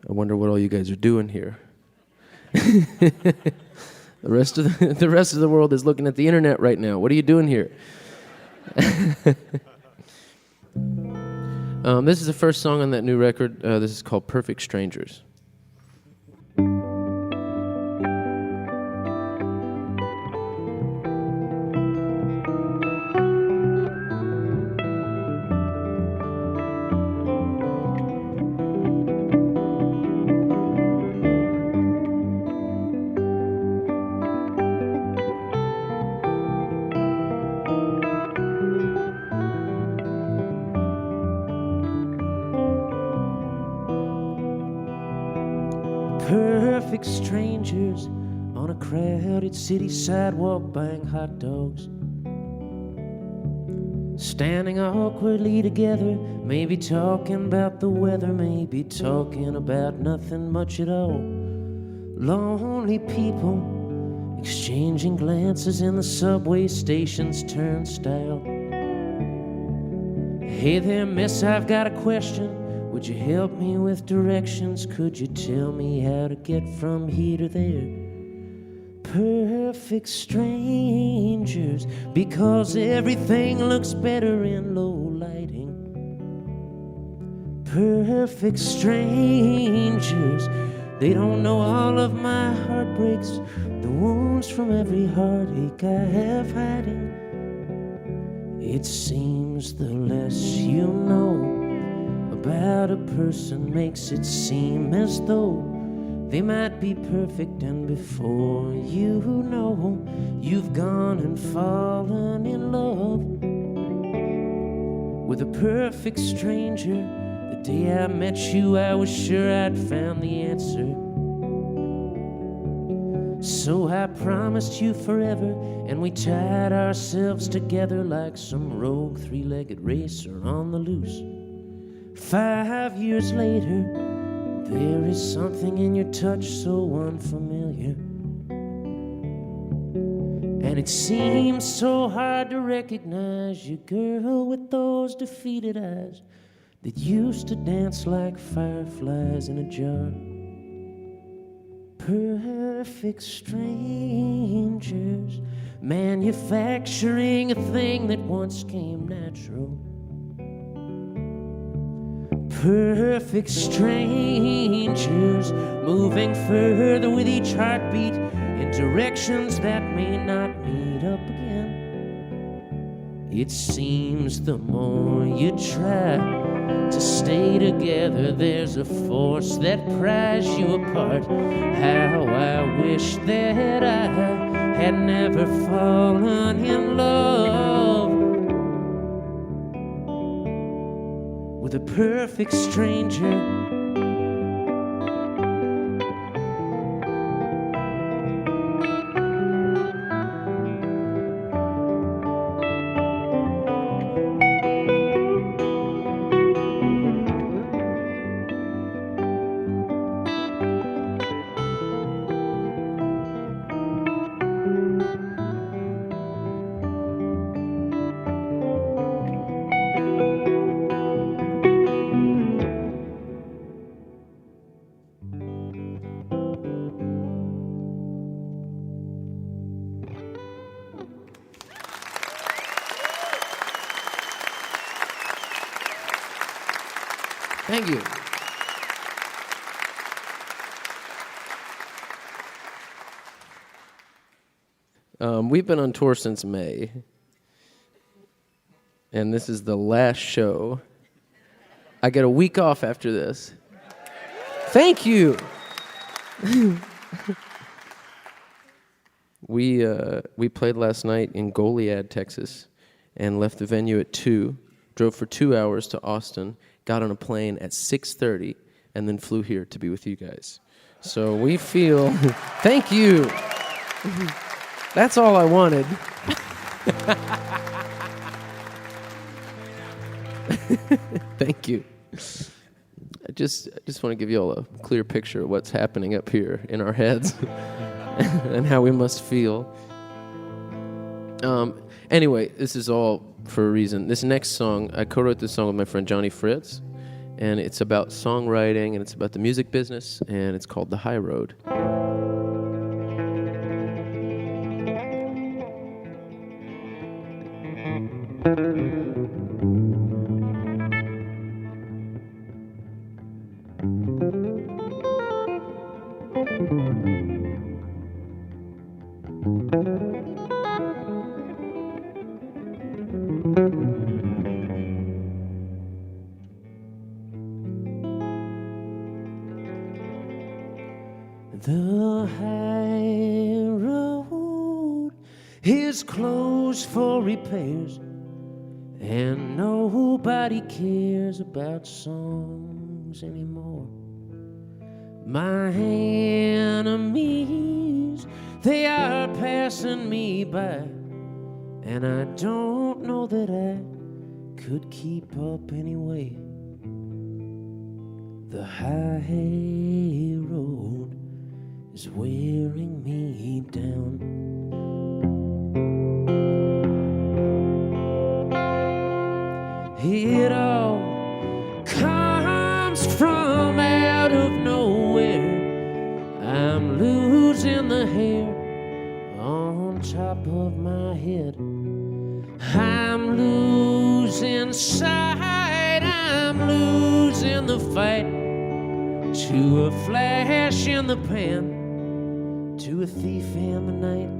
wonder what all you guys are doing here. The rest of the world is looking at the internet right now. What are you doing here? This is the first song on that new record. This is called Perfect Strangers. Perfect strangers on a crowded city sidewalk buying hot dogs. Standing awkwardly together, maybe talking about the weather, maybe talking about nothing much at all. Lonely people exchanging glances in the subway station's turnstile. Hey there, miss, I've got a question. Would you help me with directions? Could you tell me how to get from here to there? Perfect strangers, because everything looks better in low lighting. Perfect strangers, they don't know all of my heartbreaks, the wounds from every heartache I have hiding. It seems the less you know about a person makes it seem as though they might be perfect, and before you know, you've gone and fallen in love with a perfect stranger. The day I met you, I was sure I'd found the answer. So I promised you forever, and we tied ourselves together like some rogue three-legged racer on the loose. 5 years later, there is something in your touch so unfamiliar, and it seems so hard to recognize you, girl with those defeated eyes that used to dance like fireflies in a jar. Perfect strangers, manufacturing a thing that once came natural. Perfect strangers, moving further with each heartbeat in directions that may not meet up again. It seems the more you try to stay together, there's a force that pries you apart. How I wish that I had never fallen in love with a perfect stranger. Thank you. We've been on tour since May, and this is the last show. I get a week off after this. Thank you. We played last night in Goliad, Texas, and left the venue at 2, drove for 2 hours to Austin, got on a plane at 6:30, and then flew here to be with you guys. So we feel, thank you. That's all I wanted. Thank you. I just want to give you all a clear picture of what's happening up here in our heads and how we must feel. Anyway, this is all for a reason. This next song, I co-wrote this song with my friend Johnny Fritz, and it's about songwriting, and it's about the music business, and it's called The High Road. The high road is closed for repairs, and nobody cares about songs anymore. My enemies, they are passing me by, and I don't know that I could keep up anyway. The high road is wearing me down. It all comes from out of nowhere. I'm losing the hair on top of my head. I'm losing sight, I'm losing the fight to a flash in the pan, to a thief in the night.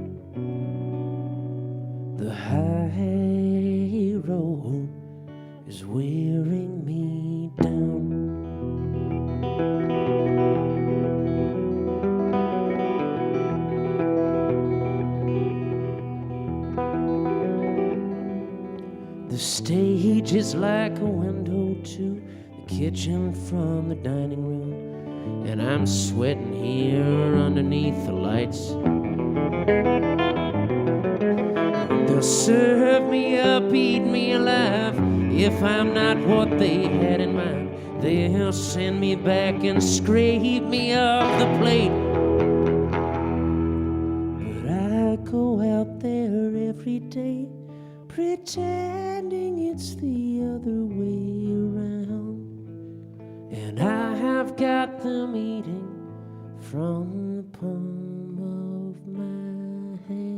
The high road is wearing me down. The stage is like a window to the kitchen from the dining room, and I'm sweating here underneath the lights. They'll serve me up, eat me alive, if I'm not what they had in mind. They'll send me back and scrape me off the plate. But I go out there every day, pretending it's the other way around, and I have got them eating from the palm of my hand.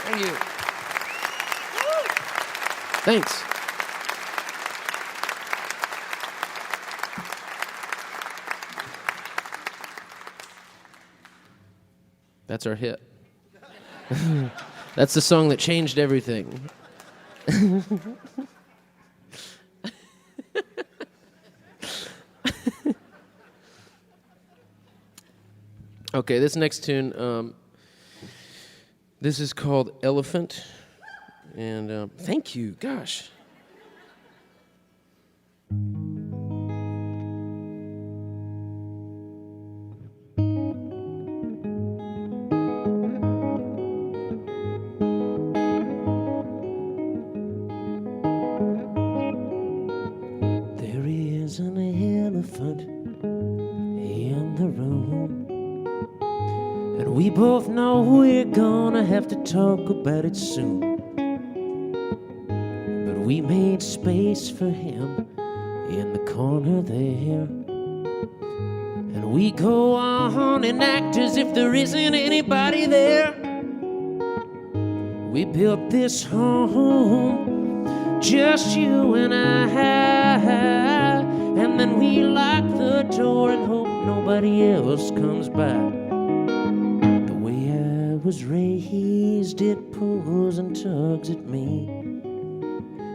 Thank you. Thanks. That's our hit. That's the song that changed everything. Okay, this next tune, this is called Elephant, and thank you, gosh. There is an elephant in the room, and we both know we're gonna have to talk about it soon. But we made space for him in the corner there, and we go on and act as if there isn't anybody there. We built this home, just you and I, and then we lock the door and hope nobody else comes by. Was raised, it pulls and tugs at me.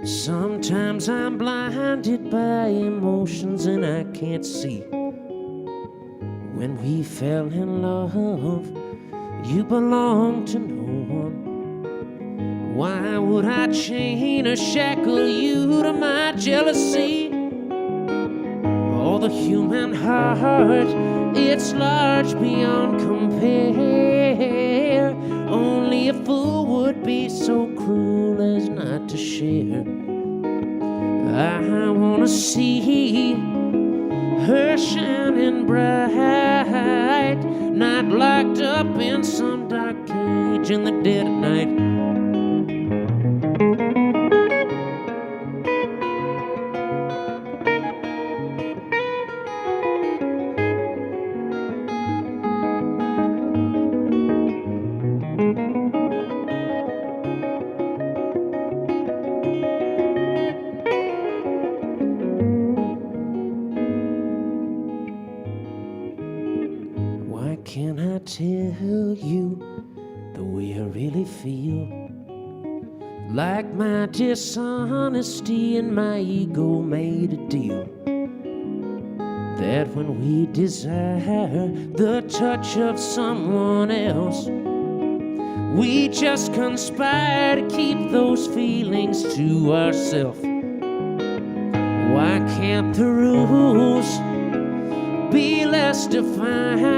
Sometimes I'm blinded by emotions and I can't see. When we fell in love, you belonged to no one. Why would I chain or shackle you to my jealousy? the human heart, it's large beyond compare. Only a fool would be so cruel as not to share. I wanna see her shining bright, not locked up in some dark cage in the dead of night. Can I tell you the way I really feel? Like my dishonesty and my ego made a deal, that when we desire the touch of someone else, we just conspire to keep those feelings to ourselves. Why can't the rules be less defined?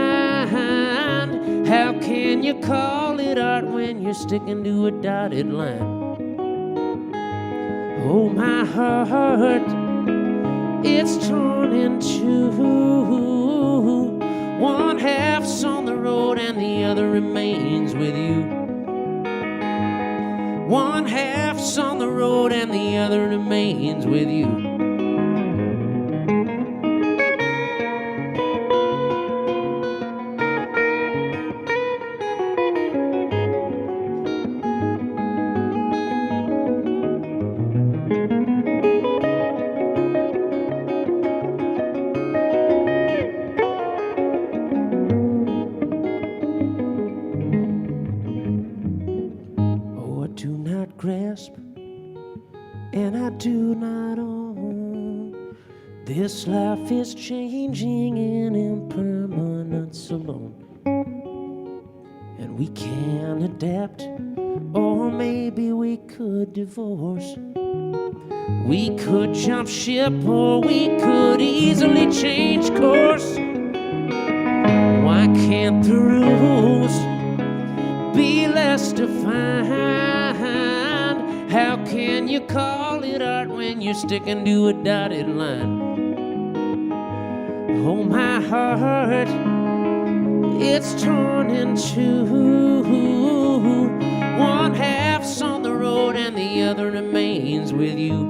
How can you call it art when you're sticking to a dotted line? Oh, my heart, it's torn in two. One half's on the road and the other remains with you. One half's on the road and the other remains with you. Grasp, and I do not own. This life is changing in impermanence alone, and we can adapt, or maybe we could divorce. We could jump ship, or we could easily change course. Why can't the rules be less defined? How can you call it art when you're sticking to a dotted line? Oh, my heart, it's torn in two. One half's on the road and the other remains with you.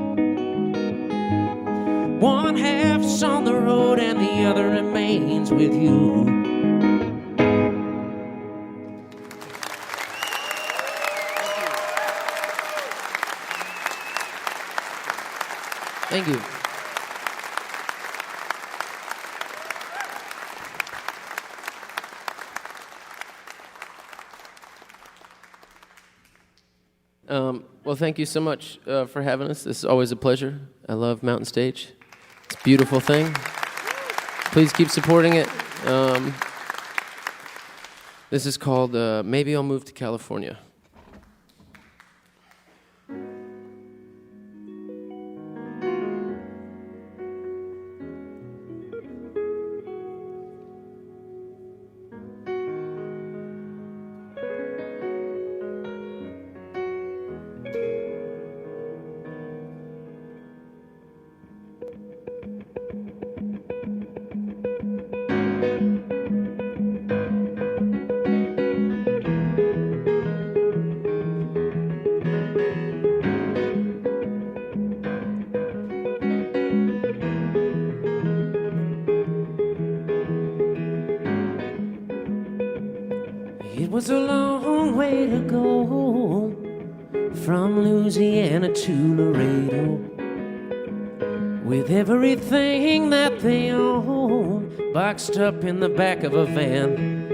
One half's on the road and the other remains with you. Thank you. Well, thank you so much for having us. This is always a pleasure. I love Mountain Stage. It's a beautiful thing. Please keep supporting it. This is called Maybe I'll Move to California. It was a long way to go from Louisiana to Laredo, with everything that they own boxed up in the back of a van.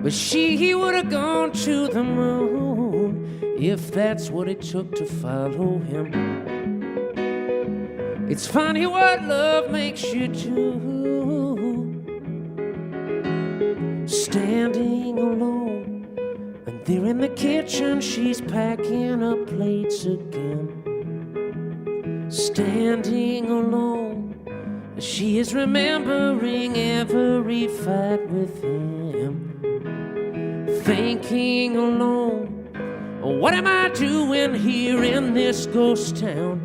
But she would have gone to the moon if that's what it took to follow him. It's funny what love makes you do. Standing alone, and there in the kitchen she's packing up plates again. Standing alone, She is remembering every fight with him, thinking alone, what am I doing here in this ghost town?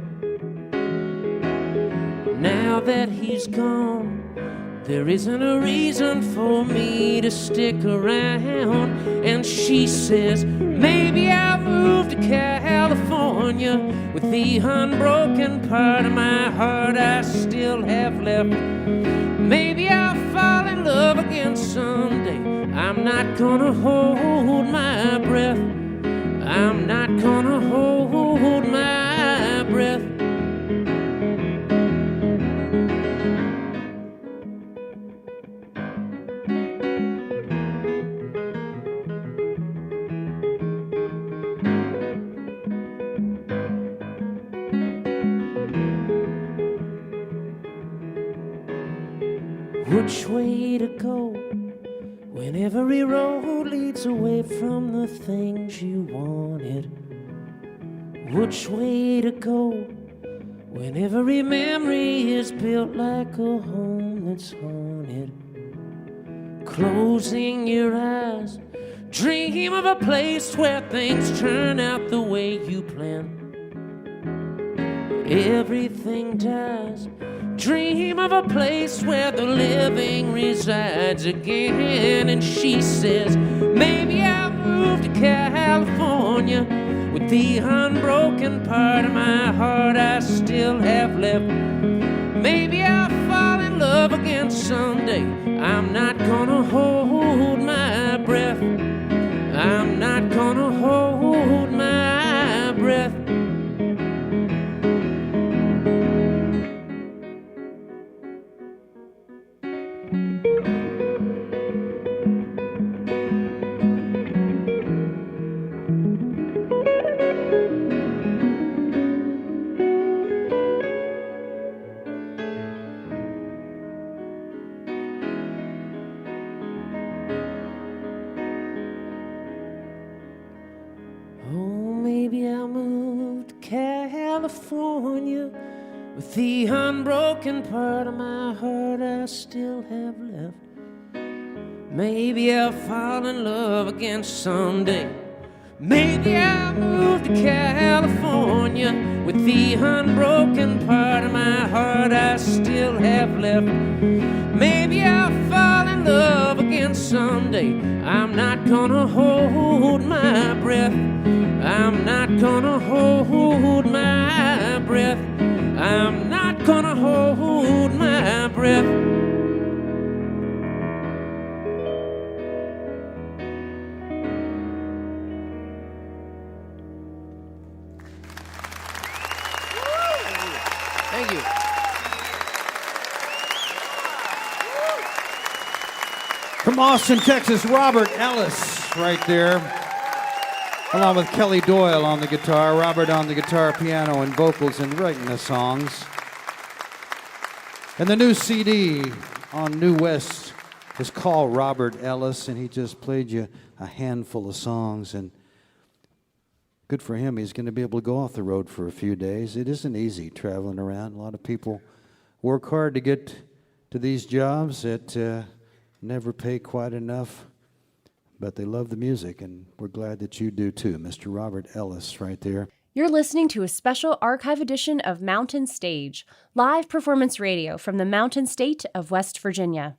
Now that he's gone, there isn't a reason for me to stick around. And she says, maybe I'll move to California with the unbroken part of my heart I still have left. Maybe I'll fall in love again someday. I'm not gonna hold my breath. I'm not gonna hold my breath. Which way to go when every road leads away from the things you wanted? Which way to go when every memory is built like a home that's haunted? Closing your eyes, dream of a place where things turn out the way you planned. Everything dies. Dream of a place where the living resides again. And she says, maybe I'll move to California with the unbroken part of my heart I still have left. Maybe I'll fall in love again someday. I'm not gonna hold my breath. I'm not gonna hold my breath. California with the unbroken part of my heart I still have left. Maybe I'll fall in love again someday. Maybe I'll move to California with the unbroken part of my heart I still have left. Maybe I'll fall in love again someday. I'm not gonna hold my breath. I'm not gonna hold my breath. I'm not gonna hold my breath. Thank you. From Austin, Texas, Robert Ellis right there, along with Kelly Doyle on the guitar, Robert on the guitar, piano, and vocals, and writing the songs. And the new CD on New West is called Robert Ellis, and he just played you a handful of songs, and good for him. He's going to be able to go off the road for a few days. It isn't easy traveling around. A lot of people work hard to get to these jobs that never pay quite enough, but they love the music, and we're glad that you do too. Mr. Robert Ellis right there. You're listening to a special archive edition of Mountain Stage, live performance radio from the Mountain State of West Virginia.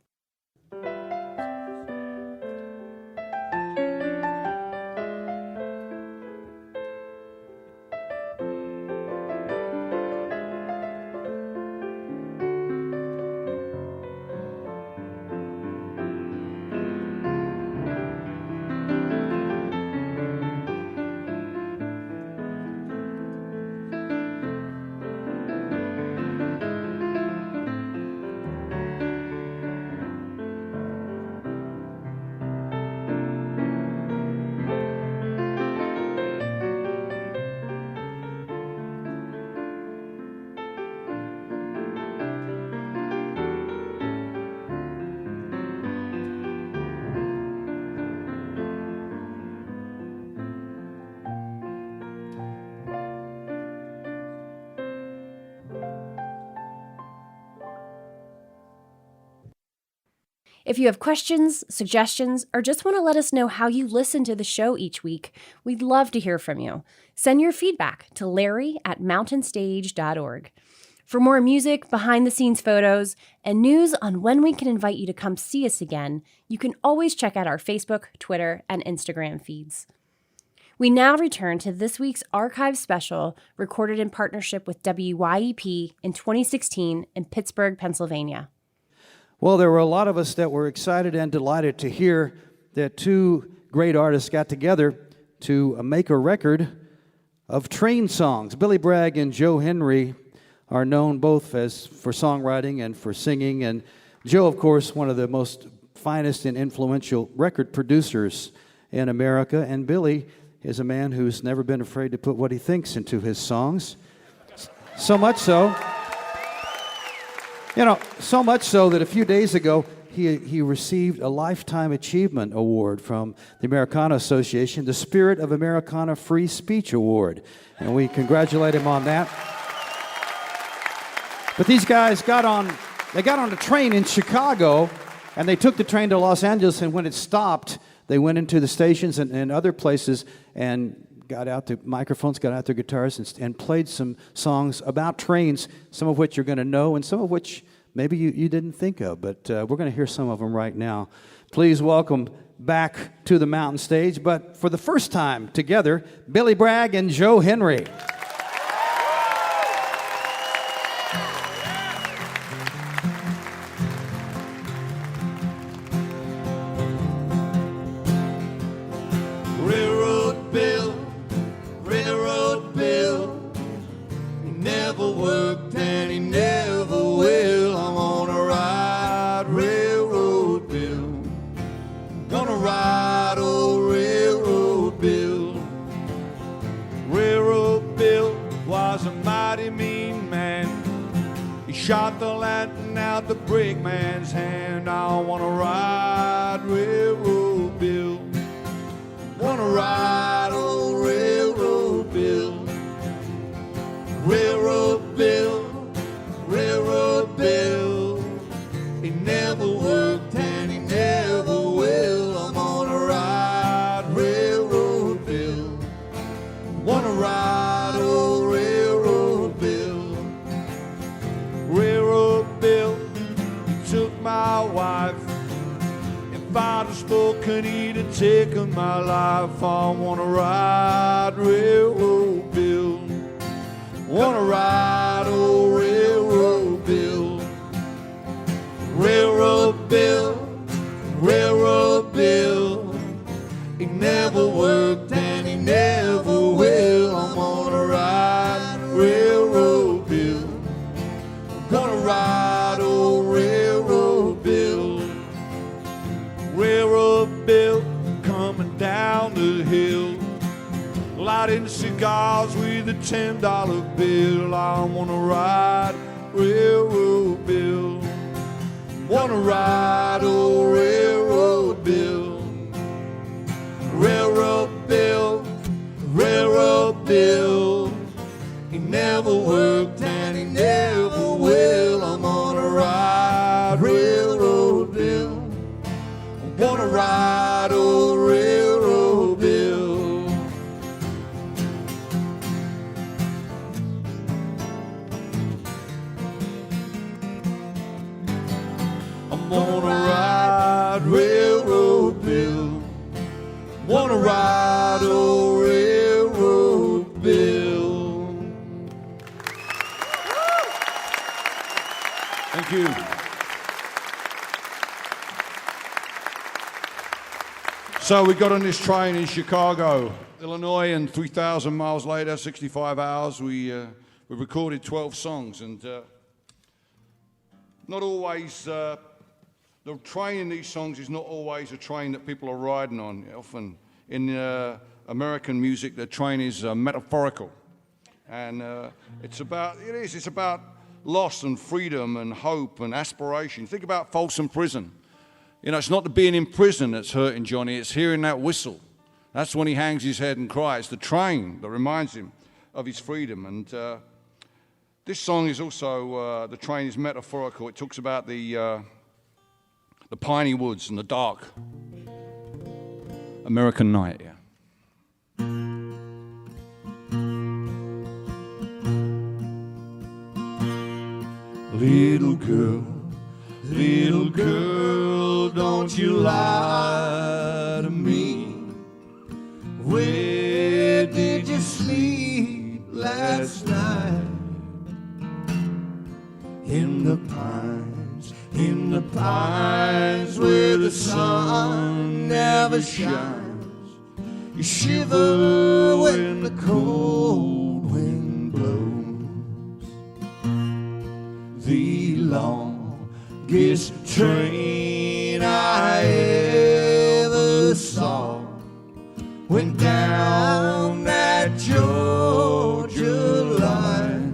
If you have questions, suggestions, or just want to let us know how you listen to the show each week, we'd love to hear from you. Send your feedback to larry@mountainstage.org. For more music, behind-the-scenes photos, and news on when we can invite you to come see us again, you can always check out our Facebook, Twitter, and Instagram feeds. We now return to this week's archive special recorded in partnership with WYEP in 2016 in Pittsburgh, Pennsylvania. Well, there were a lot of us that were excited and delighted to hear that two great artists got together to make a record of train songs. Billy Bragg and Joe Henry are known both for songwriting and for singing, and Joe, of course, one of the most finest and influential record producers in America, and Billy is a man who's never been afraid to put what he thinks into his songs. So much so that a few days ago he received a Lifetime Achievement Award from the Americana Association, the Spirit of Americana Free Speech Award, and we congratulate him on that. But these guys got on a train in Chicago, and they took the train to Los Angeles, and when it stopped, they went into the stations and other places and got out the microphones, got out their guitars, and played some songs about trains, some of which you're going to know, and some of which maybe you didn't think of, but we're going to hear some of them right now. Please welcome back to the Mountain Stage, but for the first time together, Billy Bragg and Joe Henry. Shot the lantern out the brakeman's hand. I wanna ride Railroad Bill. Wanna ride old Railroad Bill. Railroad Bill, Railroad Bill. He never worked and he never will. I'm gonna ride Railroad Bill. Wanna ride old Railroad Bill. Railroad Bill, he took my wife. If I'd have spoken, he'd have taken my life. I wanna ride Railroad Bill. Wanna ride old Railroad Bill. Railroad Bill, Railroad Bill. He never worked and he never will. I'm gonna ride Railroad Bill. Gonna ride old Railroad Bill. Railroad Bill coming down the hill, lighting cigars with a $10 bill. I wanna ride Railroad Bill. Wanna ride old Railroad Bill. Railroad Bill, Railroad Bill. He never worked and he never will. I'm gonna ride Railroad Bill. I'm gonna ride old Railroad Bill. I'm gonna ride Railroad Bill. Wanna ride old Railroad Bill. Thank you. So we got on this train in Chicago, Illinois, and 3,000 miles later, 65 hours, we recorded 12 songs, and not always, the train in these songs is not always a train that people are riding on. Often in American music, the train is metaphorical, and it's about loss and freedom and hope and aspiration. Think about Folsom Prison. You know, it's not the being in prison that's hurting Johnny, it's hearing that whistle. That's when he hangs his head and cries. The train that reminds him of his freedom. And this song is also, the train is metaphorical. It talks about the the piney woods and the dark American night, yeah. Little girl, don't you lie to me. Where did you sleep last night? In the pines where the sun never shines. You shiver when the cold wind blows. The longest train I ever saw went down that Georgia line.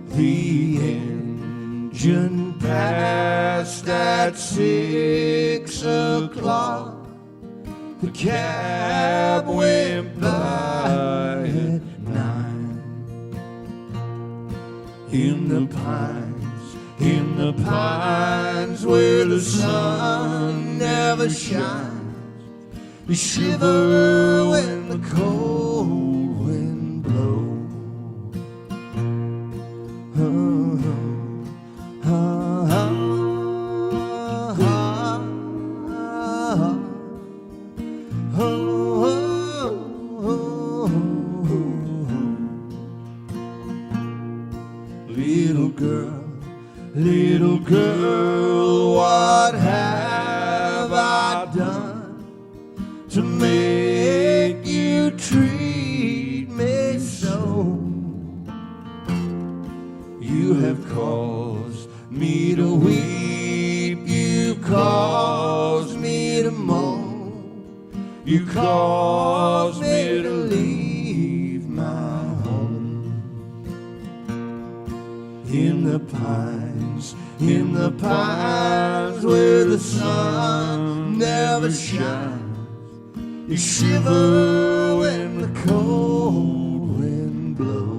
The engine passed at 6 o'clock. The cab went by at 9. In the pines where the sun never shines. You shiver when the cold wind blows. Little girl, what have I done to make you treat me so? You have caused me to weep, you caused me to moan, you caused me to leave my home. In the pines where the sun never shines. You shiver when the cold wind blows.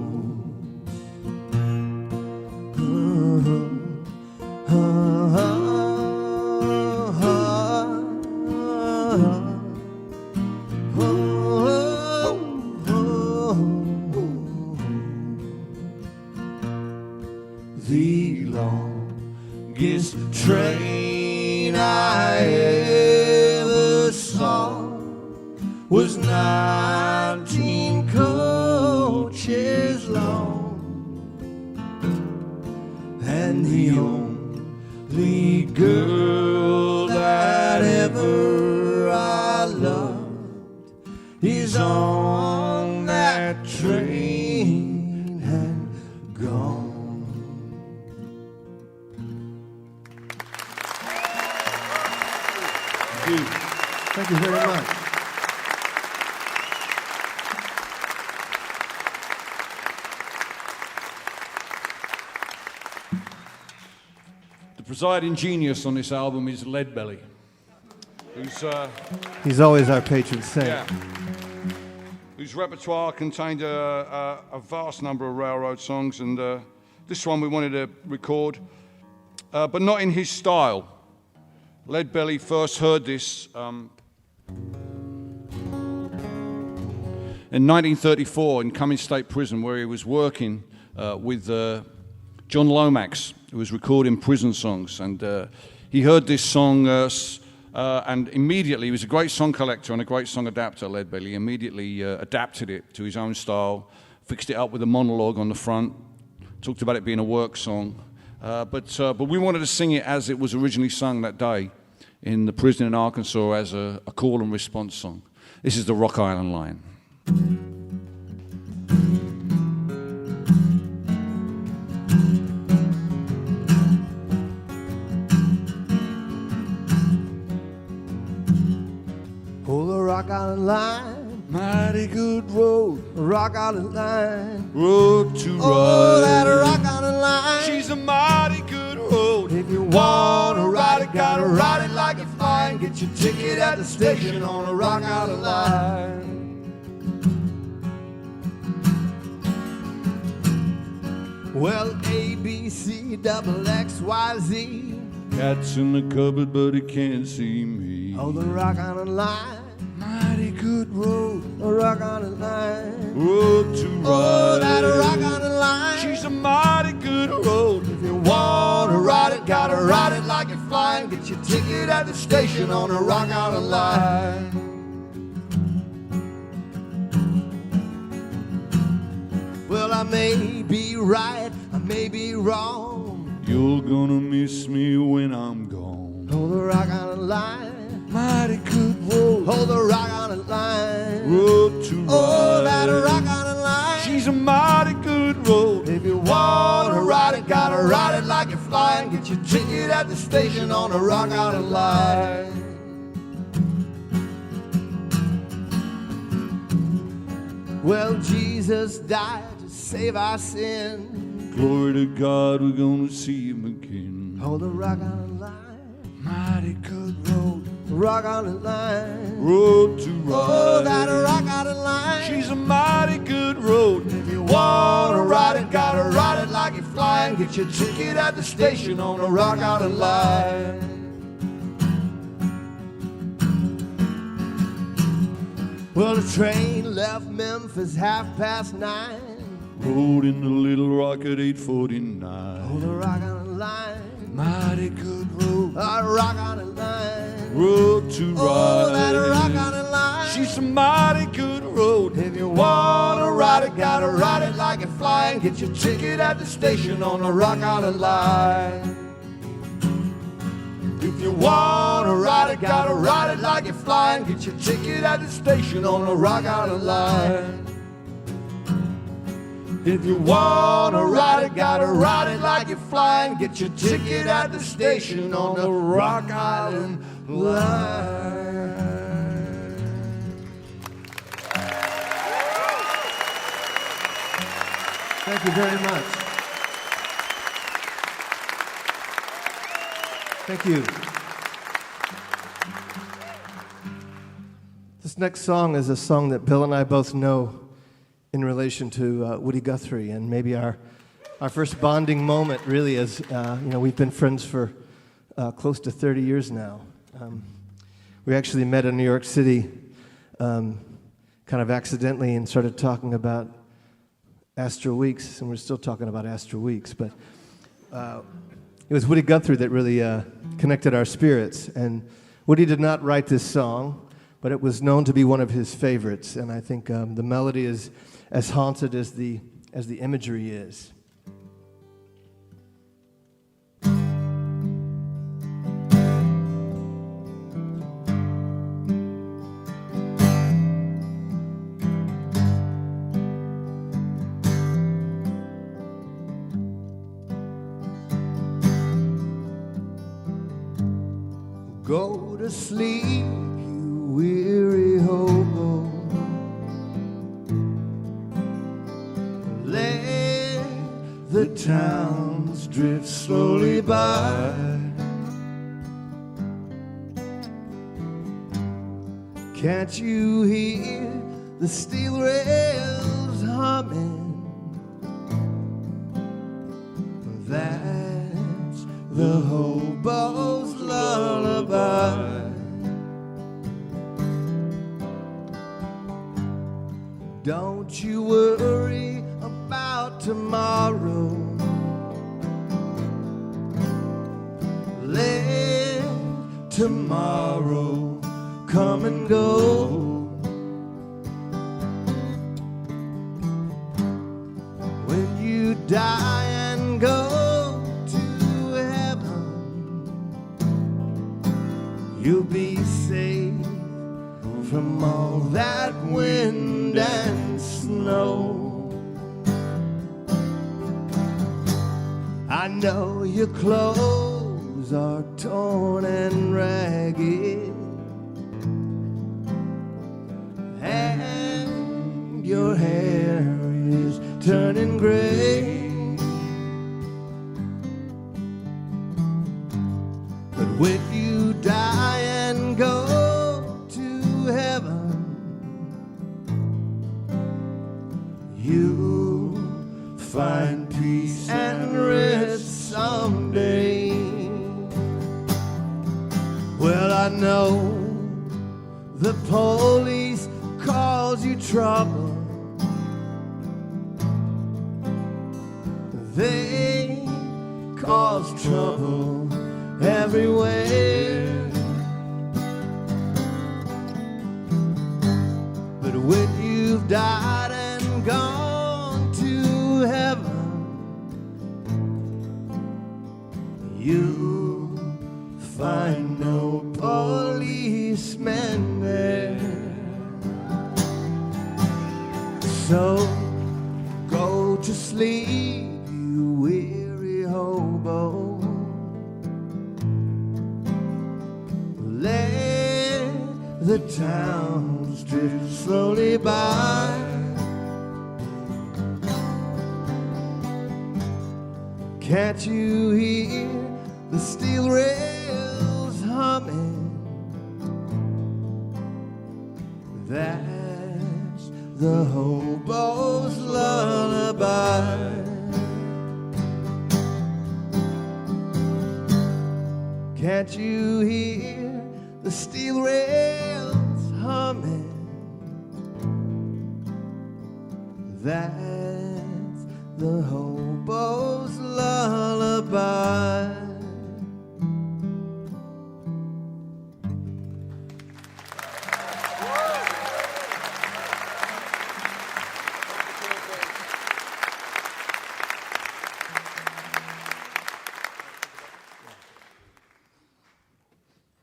The longest train I ever saw was 19 coaches long, and the only girl that ever I loved is on that train and gone. Thank you very much. The presiding genius on this album is Leadbelly, He's always our patron saint. whose repertoire contained a vast number of railroad songs, and this one we wanted to record, but not in his style. Leadbelly first heard this in 1934 in Cumming State Prison, where he was working with John Lomax, who was recording prison songs. And he heard this song, and immediately, he was a great song collector and a great song adapter, Leadbelly. He immediately adapted it to his own style, fixed it up with a monologue on the front, talked about it being a work song. But we wanted to sing it as it was originally sung that day in the prison in Arkansas as a call and response song. This is the Rock Island Line. Pull the Rock Island Line, mighty good road. Rock Island Line, Road to oh, that ride. Rock Island Line. She's a mighty good road. If you wanna ride it, gotta ride it like it's fine. Get your ticket at the station on the Rock Island Line. Well, A, B, C, double X, Y, Z. Cat's in the cupboard, but he can't see me. Oh, the rock on a line, mighty good road. A rock on a line, Road to ride. oh, that rock on a line. She's a mighty good road. If you wanna ride it, gotta ride it like you're flying. Get your ticket at the station on a rock on a line. Well, I may be right, I may be wrong. You're gonna miss me when I'm gone. Hold the rock on a line, Mighty good road. hold the rock on a line. Road to ride. Oh, that rock on a line. She's a mighty good road. If you wanna ride it, gotta ride it like you're flying. Get your ticket at the station on a rock on a line. Well, Jesus died to save our sin. Glory to God, we're gonna see him again. Hold the rock on a line, Mighty good road. rock on a line. Road to ride. Oh, that rock on a line. She's a mighty good road. If you wanna ride it, gotta ride it like you're flying. Get your ticket at the station on a rock on a line. Well, the train left Memphis 9:30. Rode in the Little Rock at Hold 8:49. the rock on a line, Mighty good road. a rock on a line. Road to ride. Oh, that rock on a line. She's a mighty good road. If you wanna ride it, gotta ride it like you're flying. Get your ticket at the station on a rock on a line. If you wanna ride it, gotta ride it like you're flying. Get your ticket at the station on a rock on a line. If you wanna ride it, gotta ride it like you're flying. Get your ticket at the station on the Rock Island line. Thank you very much. Thank you. This next song is a song that Bill and I both know in relation to Woody Guthrie, and maybe our first bonding moment really is, we've been friends for close to 30 years now. We actually met in New York City kind of accidentally and started talking about Astro Weeks, and we're still talking about Astro Weeks, but it was Woody Guthrie that really connected our spirits. And Woody did not write this song, but it was known to be one of his favorites, and I think the melody is as haunted as the imagery is. Go to sleep, you weary hobo. Let the towns drift slowly by. Can't you hear the steel rails humming? That's the hobo's lullaby. Don't you worry about tomorrow. Let tomorrow come and go. When you die and go to heaven, you'll be safe from all that wind and snow. I know your clothes are torn and ragged, and your hair is turning gray. But when you die and go to heaven, you'll find peace and rest someday. know the police cause you trouble. They cause trouble everywhere. But when you've died and gone to heaven, you'll find no policemen there. So go to sleep, you weary hobo. Let the towns drift slowly by. Can't you hear the steel rails humming? That's the hobo's lullaby. Can't you hear the steel rails humming? That's the hobo's lullaby.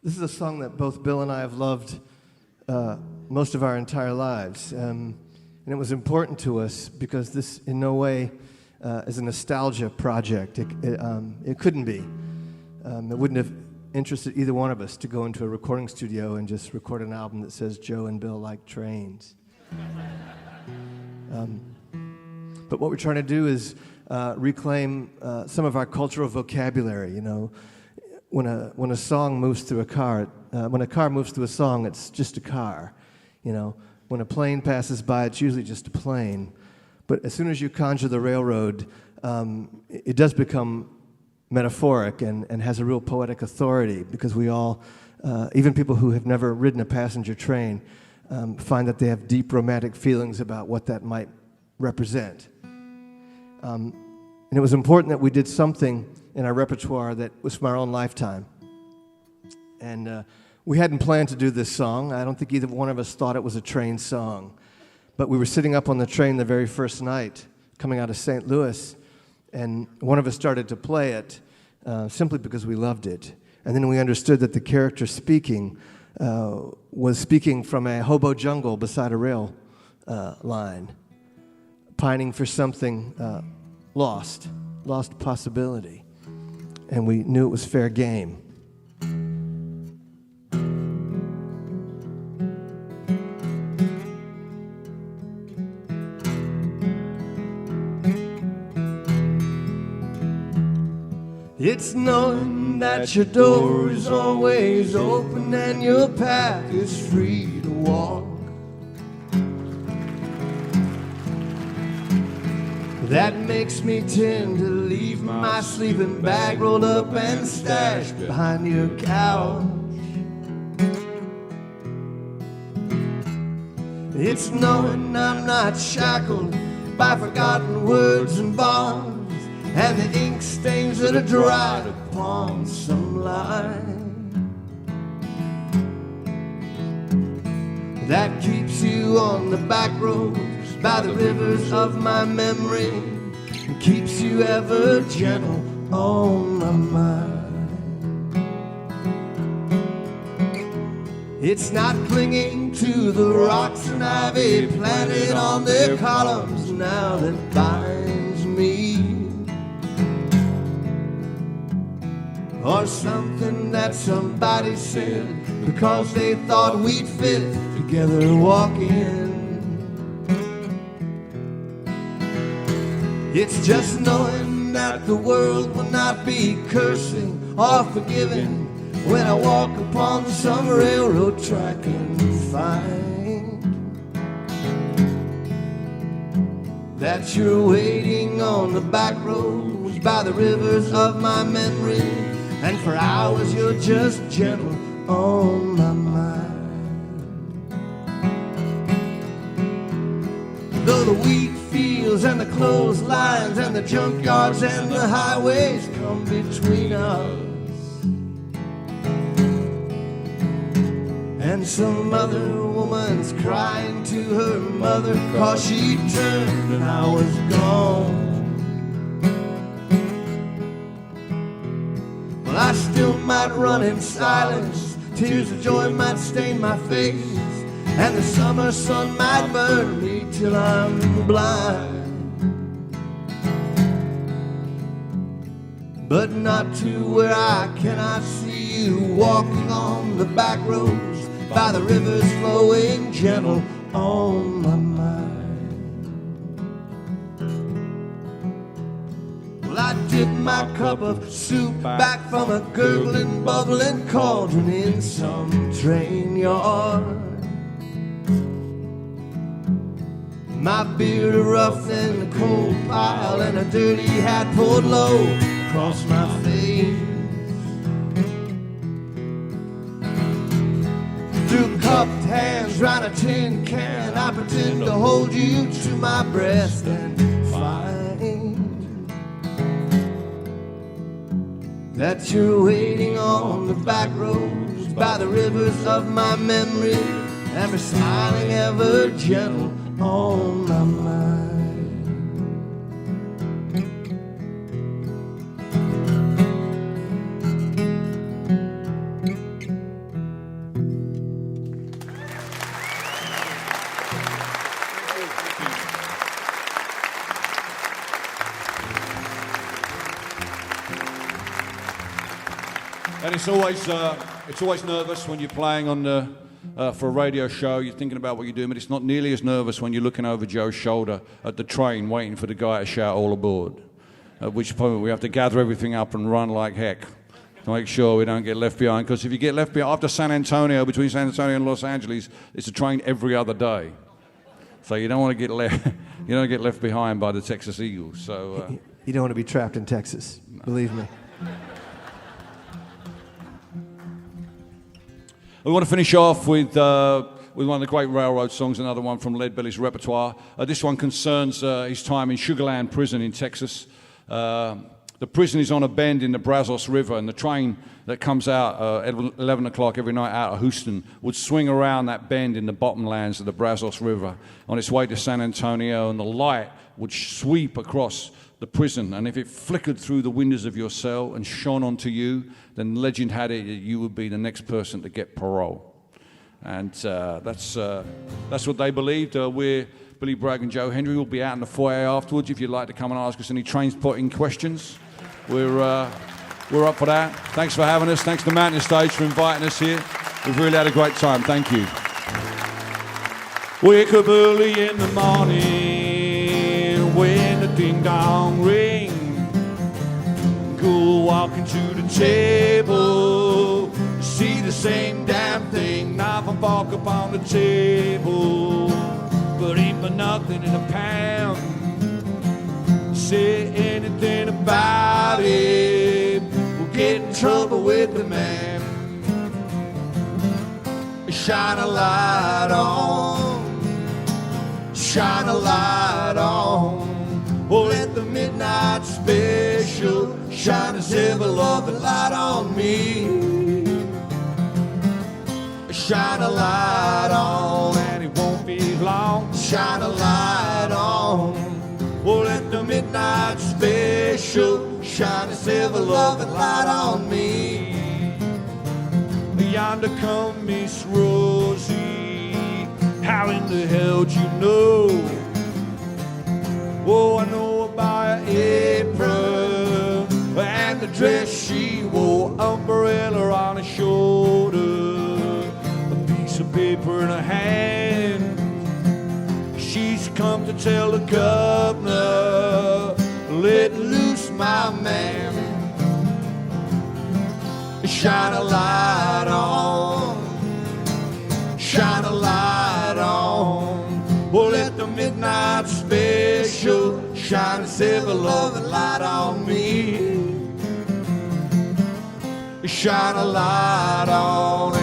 This is a song that both Bill and I have loved most of our entire lives. And it was important to us because this in no way is a nostalgia project. It couldn't be. It wouldn't have interested either one of us to go into a recording studio and just record an album that says Joe and Bill like trains. But what we're trying to do is reclaim some of our cultural vocabulary, you know. When a song moves through a car, when a car moves through a song, it's just a car, you know. When a plane passes by, it's usually just a plane. But as soon as you conjure the railroad, it does become metaphoric and has a real poetic authority because we all, even people who have never ridden a passenger train, find that they have deep romantic feelings about what that might represent. And it was important that we did something in our repertoire that was from our own lifetime. And we hadn't planned to do this song. I don't think either one of us thought it was a train song. But we were sitting up on the train the very first night, coming out of St. Louis, and one of us started to play it simply because we loved it. And then we understood that the character speaking was speaking from a hobo jungle beside a rail line, pining for something lost possibility. And we knew it was fair game. It's knowing that your door is always open and your path is free to walk. That makes me tend to leave my sleeping bag rolled up and stashed behind your couch. It's knowing I'm not shackled by forgotten words and bonds and the ink stains that are dried upon some line that keeps you on the back roads by the rivers of my memory and keeps you ever gentle on my mind. It's not clinging to the rocks and ivy planted on their columns now that binds me, or something that somebody said because they thought we'd fit together walking. It's just knowing that the world will not be cursing or forgiving when I walk upon some railroad track and find that you're waiting on the back roads by the rivers of my memory, and for hours you're just gentle on my mind. Though the wheat fields and the clotheslines and the junkyards and the highways come between us, and some other woman's crying to her mother 'cause she turned and I was gone, well, I still might run in silence. Tears of joy might stain my face, and the summer sun might burn me till I'm blind, but not to where I cannot see you walking on the back roads by the rivers flowing gentle on my mind. Well, I dip my cup of soup back from a gurgling, bubbling cauldron in some train yard. My beard a rough in the coal pile and a dirty hat pulled low across my face. Through cupped hands round a tin can, I pretend to hold you to my breast and find that you're waiting on the back roads by the rivers of my memory, ever smiling, ever gentle on my mind. And it's always nervous when you're playing on the for a radio show. You're thinking about what you're doing, but it's not nearly as nervous when you're looking over Joe's shoulder at the train waiting for the guy to shout all aboard. At which point we have to gather everything up and run like heck to make sure we don't get left behind. Because if you get left behind after San Antonio, between San Antonio and Los Angeles, it's a train every other day. So you don't want to get left. You don't get left behind by the Texas Eagles. So you don't want to be trapped in Texas. Believe me. We want to finish off with one of the great railroad songs, another one from Lead Belly's repertoire. This one concerns his time in Sugar Land Prison in Texas. The prison is on a bend in the Brazos River, and the train that comes out at 11 o'clock every night out of Houston would swing around that bend in the bottomlands of the Brazos River on its way to San Antonio, and the light would sweep across the prison, and if it flickered through the windows of your cell and shone onto you, then legend had it that you would be the next person to get parole. And that's what they believed. We're Billy Bragg and Joe Hendry. We'll be out in the foyer afterwards if you'd like to come and ask us any train-spotting questions. We're up for that. Thanks for having us. Thanks to Mountain Stage for inviting us here. We've really had a great time. Thank you. Wake up early in the morning when the ding-dong ring. Go walking to the table, see the same damn thing, knife and fork upon the table, but ain't but nothing in a pan. Say anything about it, we'll get in trouble with the man. Shine a light on, shine a light on. Oh, let the midnight special shine its ever-loving light on me. Shine a light on, and it won't be long. Shine a light on. Oh, let the midnight special shine its ever-loving light on me. Yonder come Miss Rosie, how in the hell do you know? Oh, I know about her apron and the dress she wore, umbrella on her shoulder, a piece of paper in her hand. She's come to tell the governor, let loose my man. Shine a light on, shine a light on. Oh, let the midnight special shine its ever-loving light on me. Shine a light on.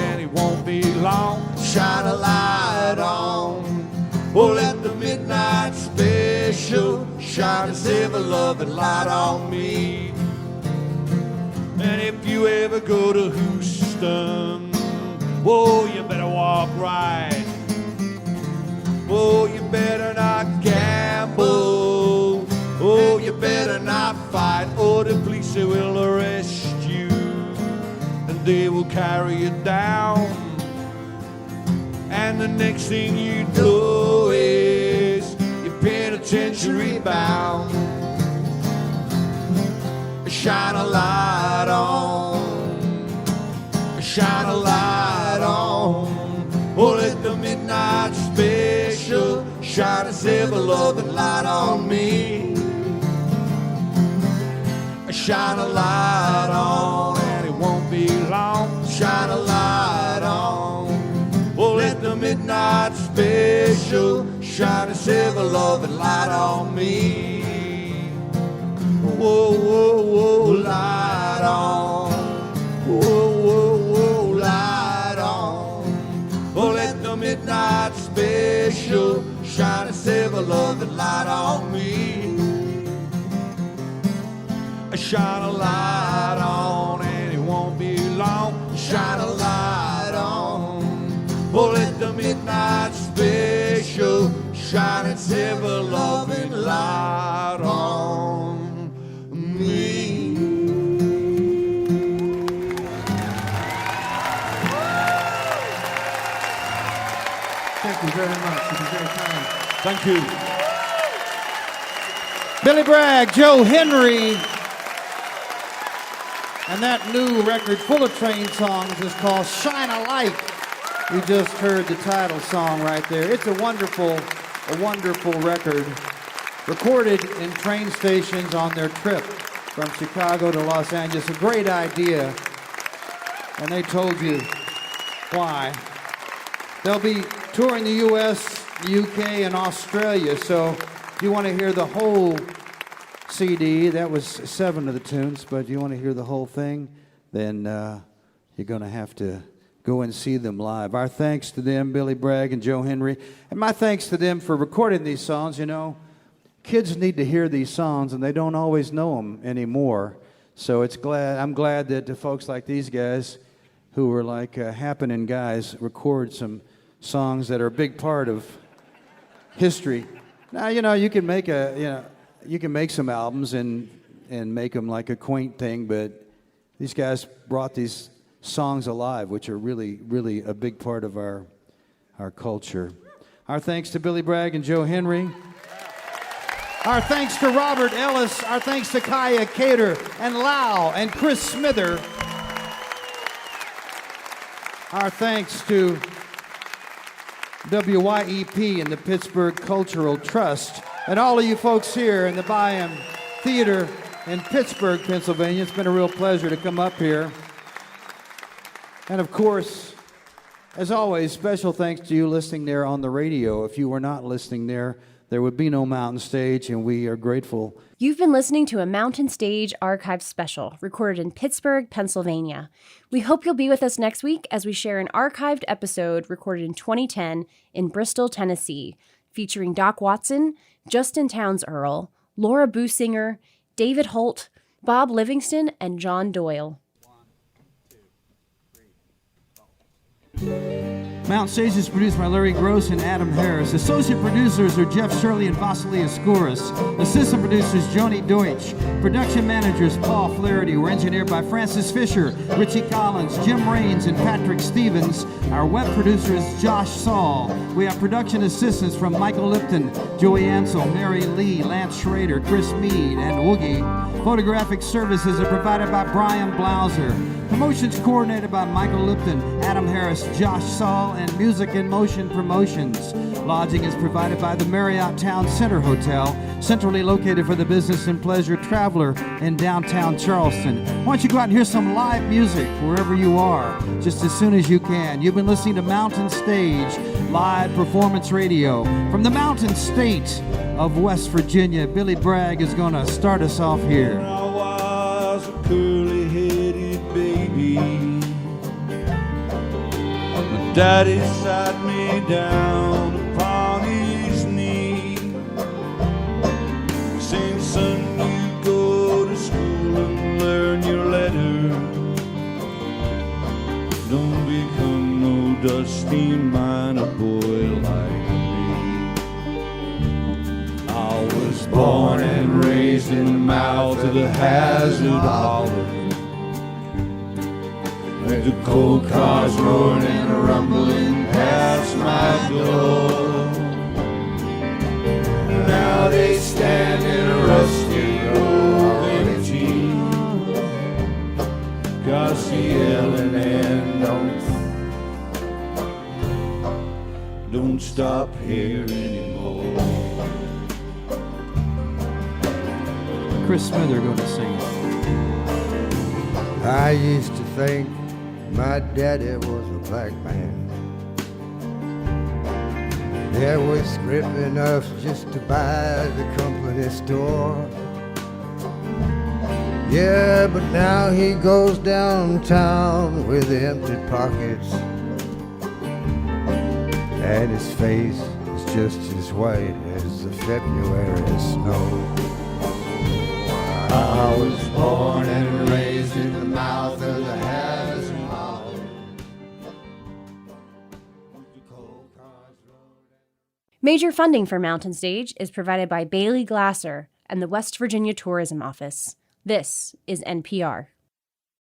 shine a silver loving light on me. And if you ever go to Houston, whoa, you better walk right. Whoa, you better not gamble. Oh, you better not fight, or the police will arrest you, and they will carry you down. And the next thing you know is you're penitentiary bound. Shine a light on, shine a light on. Oh, let the midnight special shine a silver loving light on me. Shine a light on, and it won't be long. Shine a light on. Oh, let the midnight special shine a silver loving light on me. Whoa, whoa, whoa, light on. Whoa, whoa, whoa, light on. Oh, let the midnight special shine a silver loving light on me. Shine a light on, and it won't be long. Shine a light on. Oh, let the midnight special shine its silver loving light on me. Thank you very much. You've been very kind. Thank you. Billy Bragg, Joe Henry. And that new record full of train songs is called Shine a Light. You just heard the title song right there. It's a wonderful record. Recorded in train stations on their trip from Chicago to Los Angeles. A great idea. And they told you why. They'll be touring the U.S., UK, and Australia. So if you want to hear the whole CD, that was 7 of the tunes, but if you want to hear the whole thing, then you're going to have to go and see them live. Our thanks to them, Billy Bragg and Joe Henry, and my thanks to them for recording these songs. You know, kids need to hear these songs, and they don't always know them anymore. So I'm glad that the folks like these guys, who are like happening guys, record some songs that are a big part of history. Now, you know, you can make some albums and make them like a quaint thing, but these guys brought these songs alive, which are really, really a big part of our culture. Our thanks to Billy Bragg and Joe Henry. Our thanks to Robert Ellis. Our thanks to Kaia Cater and Lau and Chris Smither. Our thanks to WYEP and the Pittsburgh Cultural Trust. And all of you folks here in the Byam Theater in Pittsburgh, Pennsylvania, it's been a real pleasure to come up here. And of course, as always, special thanks to you listening there on the radio. If you were not listening there would be no Mountain Stage, and we are grateful. You've been listening to a Mountain Stage Archive special recorded in Pittsburgh, Pennsylvania. We hope you'll be with us next week as we share an archived episode recorded in 2010 in Bristol, Tennessee, featuring Doc Watson, Justin Townes Earl, Laura Businger, David Holt, Bob Livingston, and John Doyle. Mountain Stage is produced by Larry Gross and Adam Harris. Associate producers are Jeff Shirley and Vasily Askouras. Assistant producers Joni Deutsch. Production managers Paul Flaherty. We're engineered by Francis Fisher, Richie Collins, Jim Raines, and Patrick Stevens. Our web producer is Josh Saul. We have production assistants from Michael Lipton, Joey Ansel, Mary Lee, Lance Schrader, Chris Mead, and Woogie. Photographic services are provided by Brian Blauser. Promotions coordinated by Michael Lipton, Adam Harris, Josh Saul, and Music in Motion Promotions. Lodging is provided by the Marriott Town Center Hotel, centrally located for the business and pleasure traveler in downtown Charleston. Why don't you go out and hear some live music wherever you are, just as soon as you can. You've been listening to Mountain Stage, live performance radio. From the Mountain State of West Virginia, Billy Bragg is going to start us off here. I was a curly-headed baby. My daddy sat me down upon his knee. He dusty miner boy like me. I was born and raised in the mouth of the Hazard Holler, with the coal cars roaring and rumbling past my door. Now they stand in a rusty rolling jeep, 'cause the L&N don't stop here anymore. Chris Smither going to sing it. I used to think my daddy was a black man. There was scrip enough just to buy the company store. Yeah, but now he goes downtown with empty pockets, and his face is just as white as the February snow. I was born and raised in the mouth of the Hazard Holler. Major funding for Mountain Stage is provided by Bailey Glasser and the West Virginia Tourism Office. This is NPR.